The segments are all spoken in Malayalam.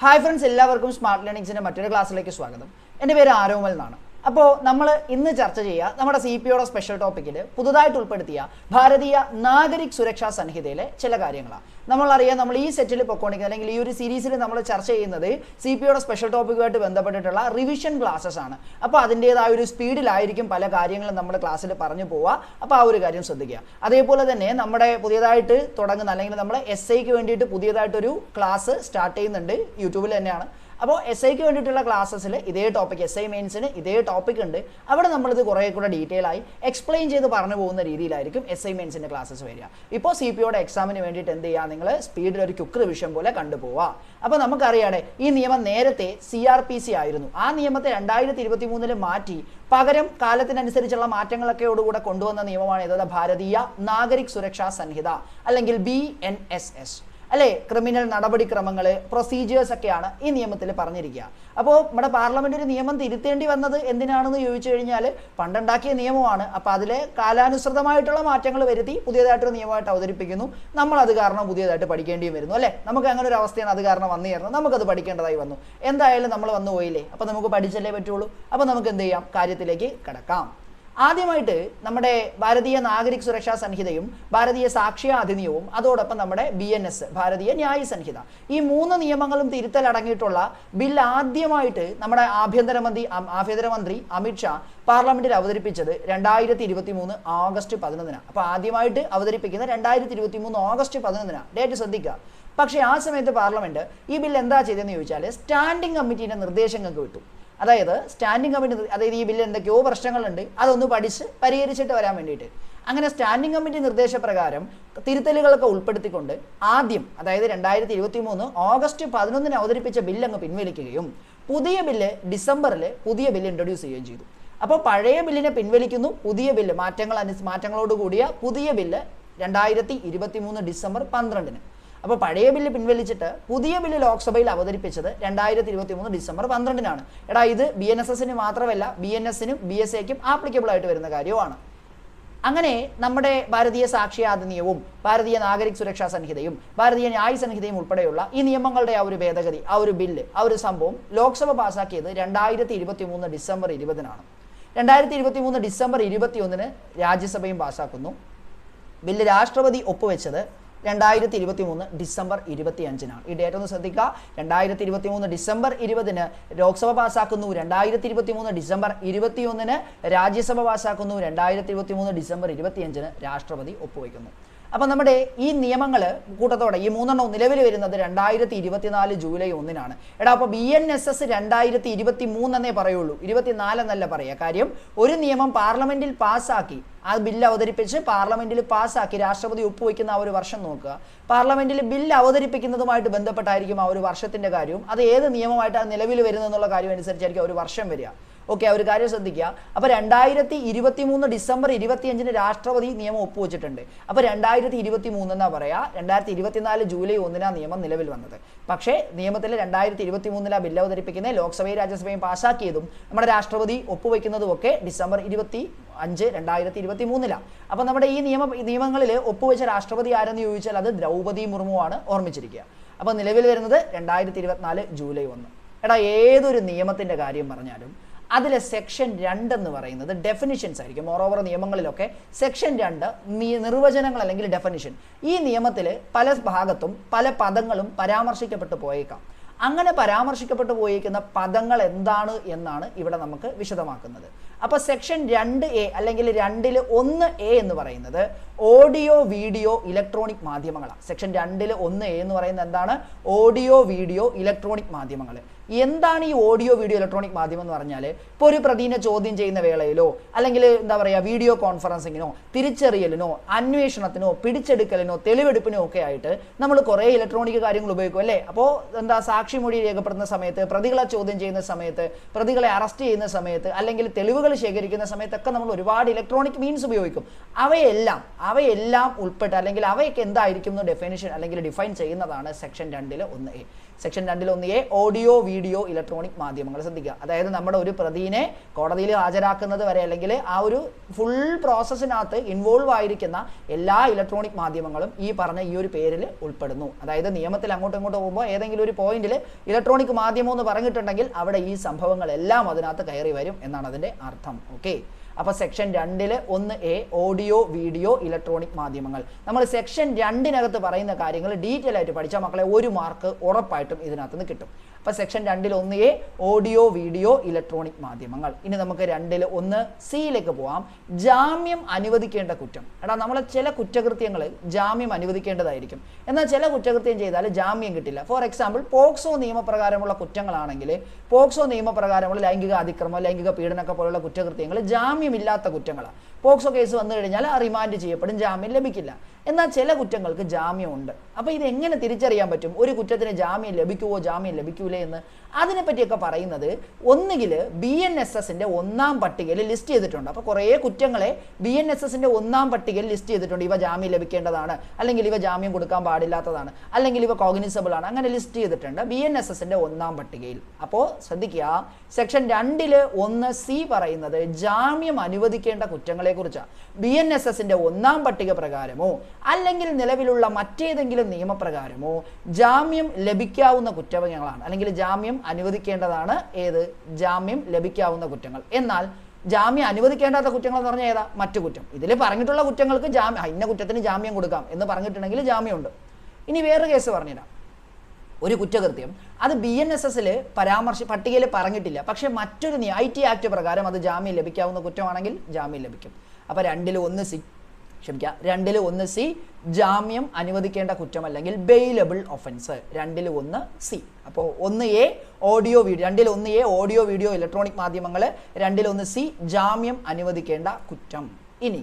ഹായ് ഫ്രണ്ട്സ്, എല്ലാവർക്കും സ്മാർട്ട് ലേണിംഗ്സിൻ്റെ മറ്റൊരു ക്ലാസ്സിലേക്ക് സ്വാഗതം. എൻ്റെ പേര് ആരോമൽ എന്നാണ്. അപ്പോൾ നമ്മൾ ഇന്ന് ചർച്ച ചെയ്യുക നമ്മുടെ CPOയുടെ സ്പെഷ്യൽ ടോപ്പിക്കിൽ പുതുതായിട്ട് ഉൾപ്പെടുത്തിയ ഭാരതീയ നാഗരിക് സുരക്ഷാ സംഹിതയിലെ ചില കാര്യങ്ങളാണ്. നമ്മളറിയാം, നമ്മൾ ഈ സെറ്റിൽ പൊക്കോണ്ടിരിക്കുന്നത് അല്ലെങ്കിൽ ഈ ഒരു സീരീസിൽ നമ്മൾ ചർച്ച ചെയ്യുന്നത് CPOയുടെ സ്പെഷ്യൽ ടോപ്പിക്കുമായിട്ട് ബന്ധപ്പെട്ടിട്ടുള്ള റിവിഷൻ ക്ലാസ്സസ് ആണ്. അപ്പോൾ അതിൻ്റേതായ ഒരു സ്പീഡിലായിരിക്കും പല കാര്യങ്ങളും നമ്മൾ ക്ലാസ്സിൽ പറഞ്ഞു പോവുക. അപ്പോൾ ആ ഒരു കാര്യം ശ്രദ്ധിക്കുക. അതേപോലെ തന്നെ നമ്മുടെ പുതിയതായിട്ട് തുടങ്ങുന്ന അല്ലെങ്കിൽ നമ്മൾ SIക്ക് വേണ്ടിയിട്ട് പുതിയതായിട്ടൊരു ക്ലാസ് സ്റ്റാർട്ട് ചെയ്യുന്നുണ്ട്, യൂട്യൂബിൽ തന്നെയാണ്. അപ്പോൾ SIക്ക് വേണ്ടിയിട്ടുള്ള ക്ലാസ്സസിൽ ഇതേ ടോപ്പിക്, SI മെയിൻസിന് ഇതേ ടോപ്പിക് ഉണ്ട്. അവിടെ നമ്മളിത് കുറേ കൂടെ ഡീറ്റെയിൽ ആയി എക്സ്പ്ലെയിൻ ചെയ്ത് പറഞ്ഞു പോകുന്ന രീതിയിലായിരിക്കും SI മെയിൻസിൻ്റെ ക്ലാസ്സസ് വരിക. ഇപ്പോൾ CPOയുടെ എക്സാമിന് വേണ്ടിയിട്ട് എന്ത് ചെയ്യുക, നിങ്ങൾ സ്പീഡിൽ ഒരു ക്വിക്ക് റിവിഷൻ പോലെ കണ്ടുപോവുക. അപ്പോൾ നമുക്കറിയാതെ ഈ നിയമം നേരത്തെ CRPC ആയിരുന്നു. ആ നിയമത്തെ 2023 മാറ്റി പകരം കാലത്തിനനുസരിച്ചുള്ള മാറ്റങ്ങളൊക്കെയോടുകൂടെ കൊണ്ടുവന്ന നിയമമാണ് ഇത്, ഭാരതീയ നാഗരിക് സുരക്ഷാ സംഹിത അല്ലെങ്കിൽ BNSS അല്ലേ. ക്രിമിനൽ നടപടിക്രമങ്ങൾ, പ്രൊസീജിയേഴ്സ് ഒക്കെയാണ് ഈ നിയമത്തിൽ പറഞ്ഞിരിക്കുക. അപ്പോൾ നമ്മുടെ പാർലമെന്റ് ഒരു നിയമം തിരുത്തേണ്ടി വന്നത് എന്തിനാണെന്ന് ചോദിച്ചു കഴിഞ്ഞാൽ പണ്ടുണ്ടാക്കിയ നിയമമാണ്. അപ്പോൾ അതിലെ കാലാനുസൃതമായിട്ടുള്ള മാറ്റങ്ങൾ വരുത്തി പുതിയതായിട്ടൊരു നിയമമായിട്ട് അവതരിപ്പിക്കുന്നു. നമ്മൾ അത് കാരണം പുതിയതായിട്ട് പഠിക്കേണ്ടിയും വരുന്നു അല്ലേ. നമുക്ക് അങ്ങനെ ഒരു അവസ്ഥയാണ് അത് കാരണം വന്നു ചേർന്നത്, നമുക്കത് പഠിക്കേണ്ടതായി വന്നു. എന്തായാലും നമ്മൾ വന്നു പോയില്ലേ, അപ്പോൾ നമുക്ക് പഠിച്ചല്ലേ പറ്റുള്ളൂ. അപ്പോൾ നമുക്ക് എന്ത് ചെയ്യാം, കാര്യത്തിലേക്ക് കടക്കാം. ആദ്യമായിട്ട് നമ്മുടെ ഭാരതീയ നാഗരിക് സുരക്ഷാ സംഹിതയും ഭാരതീയ സാക്ഷ്യ അധിനിയവും അതോടൊപ്പം നമ്മുടെ BNS ഭാരതീയ ന്യായ സംഹിത, ഈ 3 നിയമങ്ങളും തിരുത്തലടങ്ങിയിട്ടുള്ള ബിൽ ആദ്യമായിട്ട് നമ്മുടെ ആഭ്യന്തരമന്ത്രി അമിത്ഷാ പാർലമെന്റിൽ അവതരിപ്പിച്ചത് 2023 ഓഗസ്റ്റ് 11. അപ്പോൾ ആദ്യമായിട്ട് അവതരിപ്പിക്കുന്നത് 2023 ഓഗസ്റ്റ് 11. ഡേറ്റ് ശ്രദ്ധിക്കുക. പക്ഷേ ആ സമയത്ത് പാർലമെന്റ് ഈ ബിൽ എന്താ ചെയ്തതെന്ന് ചോദിച്ചാൽ സ്റ്റാൻഡിംഗ് കമ്മിറ്റീൻ്റെ നിർദ്ദേശങ്ങൾക്ക് വിട്ടു. അതായത് സ്റ്റാൻഡിംഗ് കമ്മിറ്റി, അതായത് ഈ ബില്ലിൽ എന്തൊക്കെയോ പ്രശ്നങ്ങളുണ്ട്, അതൊന്ന് പഠിച്ച് പരിഹരിച്ചിട്ട് വരാൻ വേണ്ടിയിട്ട്. അങ്ങനെ സ്റ്റാൻഡിംഗ് കമ്മിറ്റി നിർദ്ദേശപ്രകാരം തിരുത്തലുകളൊക്കെ ഉൾപ്പെടുത്തിക്കൊണ്ട് ആദ്യം, അതായത് 2023 ഓഗസ്റ്റ് 11 അവതരിപ്പിച്ച ബില്ല് അങ്ങ് പിൻവലിക്കുകയും പുതിയ ബില്ല് ഡിസംബറിൽ പുതിയ ബില്ല് ഇൻട്രൊഡ്യൂസ് ചെയ്യുകയും ചെയ്തു. അപ്പോൾ പഴയ ബില്ലിനെ പിൻവലിക്കുന്നു, പുതിയ ബില്ല് മാറ്റങ്ങളോട് കൂടിയ പുതിയ ബില്ല് 2023 ഡിസംബർ 12. അപ്പോൾ പഴയ ബില്ല് പിൻവലിച്ചിട്ട് പുതിയ ബില്ല് ലോക്സഭയിൽ അവതരിപ്പിച്ചത് 2023 ഡിസംബർ 12. എടാ, ഇത് BNSSന് മാത്രമല്ല BNSനും BSAക്കും ആപ്ലിക്കബിൾ ആയിട്ട് വരുന്ന കാര്യമാണ്. അങ്ങനെ നമ്മുടെ ഭാരതീയ സാക്ഷ്യ അധിനിയവും ഭാരതീയ നാഗരിക് സുരക്ഷാ സംഹിതയും ഭാരതീയ ന്യായ സംഹിതയും ഉൾപ്പെടെയുള്ള ഈ നിയമങ്ങളുടെ ആ ഒരു ഭേദഗതി, ആ ഒരു ബില്ല്, ആ ഒരു സംഭവം ലോക്സഭ പാസ്സാക്കിയത് 2023 ഡിസംബർ 20. 2023 ഡിസംബർ 21 രാജ്യസഭയും പാസ്സാക്കുന്നു. ബില്ല് രാഷ്ട്രപതി ഒപ്പുവെച്ചത് 2023 ഡിസംബർ 25. ഈ ഡേറ്റ് ഒന്ന് ശ്രദ്ധിക്കുക. 2023 December 20 Lok Sabha പാസ്സാക്കുന്നു, 2023 December 21 Rajya Sabha പാസ്സാക്കുന്നു, 2023 December 25 രാഷ്ട്രപതി ഒപ്പുവയ്ക്കുന്നു. അപ്പം നമ്മുടെ ഈ നിയമങ്ങൾ കൂട്ടത്തോടെ ഈ 3 നിലവിൽ വരുന്നത് 2024 ജൂലൈ 1. എടാ, അപ്പോൾ BNSS 2023 എന്നേ പറയുള്ളൂ, 24 എന്നല്ല പറയുക. കാര്യം, ഒരു നിയമം പാർലമെന്റിൽ പാസ്സാക്കി, ആ ബില്ല് അവതരിപ്പിച്ച് പാർലമെന്റിൽ പാസ്സാക്കി രാഷ്ട്രപതി ഒപ്പുവയ്ക്കുന്ന ആ ഒരു വർഷം നോക്കുക. പാർലമെന്റിൽ ബില്ല് അവതരിപ്പിക്കുന്നതുമായിട്ട് ബന്ധപ്പെട്ടായിരിക്കും ആ ഒരു വർഷത്തിന്റെ കാര്യവും, അത് ഏത് നിയമമായിട്ടാണ് നിലവിൽ വരുന്നതെന്നുള്ള കാര്യം അനുസരിച്ചായിരിക്കും ആ ഒരു വർഷം വരിക. ഓക്കെ, ആ ഒരു കാര്യം ശ്രദ്ധിക്കുക. അപ്പോൾ 2023 ഡിസംബർ 25 രാഷ്ട്രപതി നിയമം ഒപ്പുവെച്ചിട്ടുണ്ട്. അപ്പോൾ 2023 എന്നാ പറയാ. 2024 ജൂലൈ 1 നിയമം നിലവിൽ വന്നത്. പക്ഷേ നിയമത്തിൽ 2023 ബില്ല് അവതരിപ്പിക്കുന്നത് ലോക്സഭയും രാജ്യസഭയും പാസ്സാക്കിയതും നമ്മുടെ രാഷ്ട്രപതി ഒപ്പുവെക്കുന്നതും ഒക്കെ ഡിസംബർ 25, 2023. അപ്പോൾ നമ്മുടെ ഈ നിയമങ്ങളിൽ ഒപ്പുവെച്ച രാഷ്ട്രപതി ആരെന്ന് ചോദിച്ചാൽ അത് ദ്രൗപദി മുർമു ആണ്, ഓർമ്മിച്ചിരിക്കുക. അപ്പോൾ നിലവിൽ വരുന്നത് 2024 ജൂലൈ 1. എടാ, ഏതൊരു നിയമത്തിൻ്റെ കാര്യം പറഞ്ഞാലും അതിലെ സെക്ഷൻ 2 എന്ന് പറയുന്നത് ഡെഫിനിഷൻസ് ആയിരിക്കും. മോറോവർ നിയമങ്ങളിലൊക്കെ സെക്ഷൻ 2 നിർവചനങ്ങൾ അല്ലെങ്കിൽ ഡെഫിനിഷൻ, ഈ നിയമത്തിൽ പല ഭാഗത്തും പല പദങ്ങളും പരാമർശിക്കപ്പെട്ടു പോയേക്കാം. അങ്ങനെ പരാമർശിക്കപ്പെട്ടു പോയിരിക്കുന്ന പദങ്ങൾ എന്താണ് എന്നാണ് ഇവിടെ നമുക്ക് വിശദമാക്കുന്നത്. അപ്പോൾ സെക്ഷൻ 2A അല്ലെങ്കിൽ 2-1A എന്ന് പറയുന്നത് ഓഡിയോ വീഡിയോ ഇലക്ട്രോണിക് മാധ്യമങ്ങളാണ്. സെക്ഷൻ 2-1A എന്ന് പറയുന്നത് എന്താണ്? ഓഡിയോ വീഡിയോ ഇലക്ട്രോണിക് മാധ്യമങ്ങൾ. എന്താണ് ഈ ഓഡിയോ വീഡിയോ ഇലക്ട്രോണിക് മാധ്യമം എന്ന് പറഞ്ഞാൽ, ഇപ്പോൾ ഒരു പ്രതിനെ ചോദ്യം ചെയ്യുന്ന വേളയിലോ അല്ലെങ്കിൽ എന്താ പറയുക വീഡിയോ കോൺഫറൻസിങ്ങിനോ തിരിച്ചറിയലിനോ അന്വേഷണത്തിനോ പിടിച്ചെടുക്കലിനോ തെളിവെടുപ്പിനോ ഒക്കെ ആയിട്ട് നമ്മൾ കുറേ ഇലക്ട്രോണിക് കാര്യങ്ങൾ ഉപയോഗിക്കും അല്ലേ. അപ്പോൾ എന്താ, സാക്ഷിമൊഴി രേഖപ്പെടുത്തുന്ന സമയത്ത്, പ്രതികളെ ചോദ്യം ചെയ്യുന്ന സമയത്ത്, പ്രതികളെ അറസ്റ്റ് ചെയ്യുന്ന സമയത്ത് അല്ലെങ്കിൽ തെളിവുകൾ ശേഖരിക്കുന്ന സമയത്തൊക്കെ നമ്മൾ ഒരുപാട് ഇലക്ട്രോണിക് മീൻസ് ഉപയോഗിക്കും. അവയെല്ലാം ഉൾപ്പെട്ട് അല്ലെങ്കിൽ അവയൊക്കെ എന്തായിരിക്കും ഡെഫിനിഷൻ അല്ലെങ്കിൽ ഡിഫൈൻ ചെയ്യുന്നതാണ് section 2-1A. Section 2-1A audio video electronic മാധ്യമങ്ങൾ. ശ്രദ്ധിക്കുക, അതായത് നമ്മുടെ ഒരു പ്രതിനെ കോടതിയിൽ ഹാജരാക്കുന്നത് വരെ അല്ലെങ്കിൽ ആ ഒരു ഫുൾ പ്രോസസ്സിനകത്ത് ഇൻവോൾവ് ആയിരിക്കുന്ന എല്ലാ ഇലക്ട്രോണിക് മാധ്യമങ്ങളും ഈ പറഞ്ഞ ഈ ഒരു പേരിൽ ഉൾപ്പെടുന്നു. അതായത് നിയമത്തിൽ അങ്ങോട്ടും ഇങ്ങോട്ടും പോകുമ്പോൾ ഏതെങ്കിലും ഒരു പോയിന്റിൽ ഇലക്ട്രോണിക് മാധ്യമം എന്ന് പറഞ്ഞിട്ടുണ്ടെങ്കിൽ അവിടെ ഈ സംഭവങ്ങളെല്ലാം അതിനകത്ത് കയറി വരും എന്നാണ് അതിൻ്റെ അർത്ഥം. ഓക്കെ, അപ്പോൾ section 2 1A audio video electronic മാധ്യമങ്ങൾ. നമ്മൾ സെക്ഷൻ 2 പറയുന്ന കാര്യങ്ങൾ ഡീറ്റെയിൽ ആയിട്ട് പഠിച്ചാൽ മക്കളെ 1 മാർക്ക് ഉറപ്പായിട്ടും ഇതിനകത്ത് നിന്ന് കിട്ടും. അപ്പോൾ section 2 1A audio video electronic മാധ്യമങ്ങൾ. ഇനി നമുക്ക് 2 1C പോവാം. ജാമ്യം അനുവദിക്കേണ്ട കുറ്റം. എടാ, നമ്മളെ ചില കുറ്റകൃത്യങ്ങൾ ജാമ്യം അനുവദിക്കേണ്ടതായിരിക്കും, എന്നാൽ ചില കുറ്റകൃത്യം ചെയ്താൽ ജാമ്യം കിട്ടില്ല. ഫോർ എക്സാമ്പിൾ, പോക്സോ നിയമപ്രകാരമുള്ള കുറ്റങ്ങളാണെങ്കിൽ, പോക്സോ നിയമപ്രകാരമുള്ള ലൈംഗിക അതിക്രമം, ലൈംഗിക പീഡനമൊക്കെ പോലുള്ള കുറ്റകൃത്യങ്ങൾ ജാമ്യമില്ലാത്ത കുറ്റങ്ങളാണ്. പോക്സോ കേസ് വന്നു കഴിഞ്ഞാൽ റിമാൻഡ് ചെയ്യപ്പെടും, ജാമ്യം ലഭിക്കില്ല. എന്നാൽ ചില കുറ്റങ്ങൾക്ക് ജാമ്യമുണ്ട്. അപ്പോൾ ഇത് എങ്ങനെ തിരിച്ചറിയാൻ പറ്റും ഒരു കുറ്റത്തിന് ജാമ്യം ലഭിക്കുമോ ജാമ്യം ലഭിക്കൂലേ എന്ന്? അതിനെപ്പറ്റിയൊക്കെ പറയുന്നത് ഒന്നുകിൽ BNSSന്റെ 1ാം പട്ടികയിൽ ലിസ്റ്റ് ചെയ്തിട്ടുണ്ട്. അപ്പോൾ കുറേ കുറ്റങ്ങളെ BNSSന്റെ 1ാം പട്ടികയിൽ ലിസ്റ്റ് ചെയ്തിട്ടുണ്ട്. ഇവ ജാമ്യം ലഭിക്കേണ്ടതാണ്, അല്ലെങ്കിൽ ഇവ ജാമ്യം കൊടുക്കാൻ പാടില്ലാത്തതാണ്, അല്ലെങ്കിൽ ഇവ കോഗ്നിസബിൾ ആണ്, അങ്ങനെ ലിസ്റ്റ് ചെയ്തിട്ടുണ്ട് BNSSന്റെ 1ാം പട്ടികയിൽ. അപ്പോൾ ശ്രദ്ധിക്കുക, സെക്ഷൻ 2 1C പറയുന്നത് ജാമ്യം അനുവദിക്കേണ്ട കുറ്റങ്ങളെ കുറിച്ചാണ്. BNSSന്റെ 1ാം പട്ടിക പ്രകാരമോ അല്ലെങ്കിൽ നിലവിലുള്ള മറ്റേതെങ്കിലും നിയമപ്രകാരമോ ജാമ്യം ലഭിക്കാവുന്ന കുറ്റങ്ങളാണ്, അല്ലെങ്കിൽ ജാമ്യം അനുവദിക്കേണ്ടതാണ്. ഏത്? ജാമ്യം ലഭിക്കാവുന്ന കുറ്റങ്ങൾ. എന്നാൽ ജാമ്യം അനുവദിക്കേണ്ടാത്ത കുറ്റങ്ങൾ എന്ന് പറഞ്ഞാൽ ഏതാ? മറ്റു കുറ്റം. ഇതിൽ പറഞ്ഞിട്ടുള്ള കുറ്റങ്ങൾക്ക് ഇന്ന കുറ്റത്തിന് ജാമ്യം കൊടുക്കാം എന്ന് പറഞ്ഞിട്ടുണ്ടെങ്കിൽ ജാമ്യമുണ്ട്. ഇനി വേറൊരു കേസ് പറഞ്ഞുതരാം. ഒരു കുറ്റകൃത്യം അത് BNSSൽ പട്ടികയിൽ പറഞ്ഞിട്ടില്ല, പക്ഷേ മറ്റൊരു IT ആക്ട് പ്രകാരം അത് ജാമ്യം ലഭിക്കാവുന്ന കുറ്റമാണെങ്കിൽ ജാമ്യം ലഭിക്കും. അപ്പോൾ 2 1C ജാമ്യം അനുവദിക്കേണ്ട കുറ്റം അല്ലെങ്കിൽ ബെയിലബിൾ ഒഫൻസ്. 2 1C. അപ്പോൾ 1A audio video, 2 1A audio video electronic മാധ്യമങ്ങൾ, 2 1C ജാമ്യം അനുവദിക്കേണ്ട കുറ്റം. ഇനി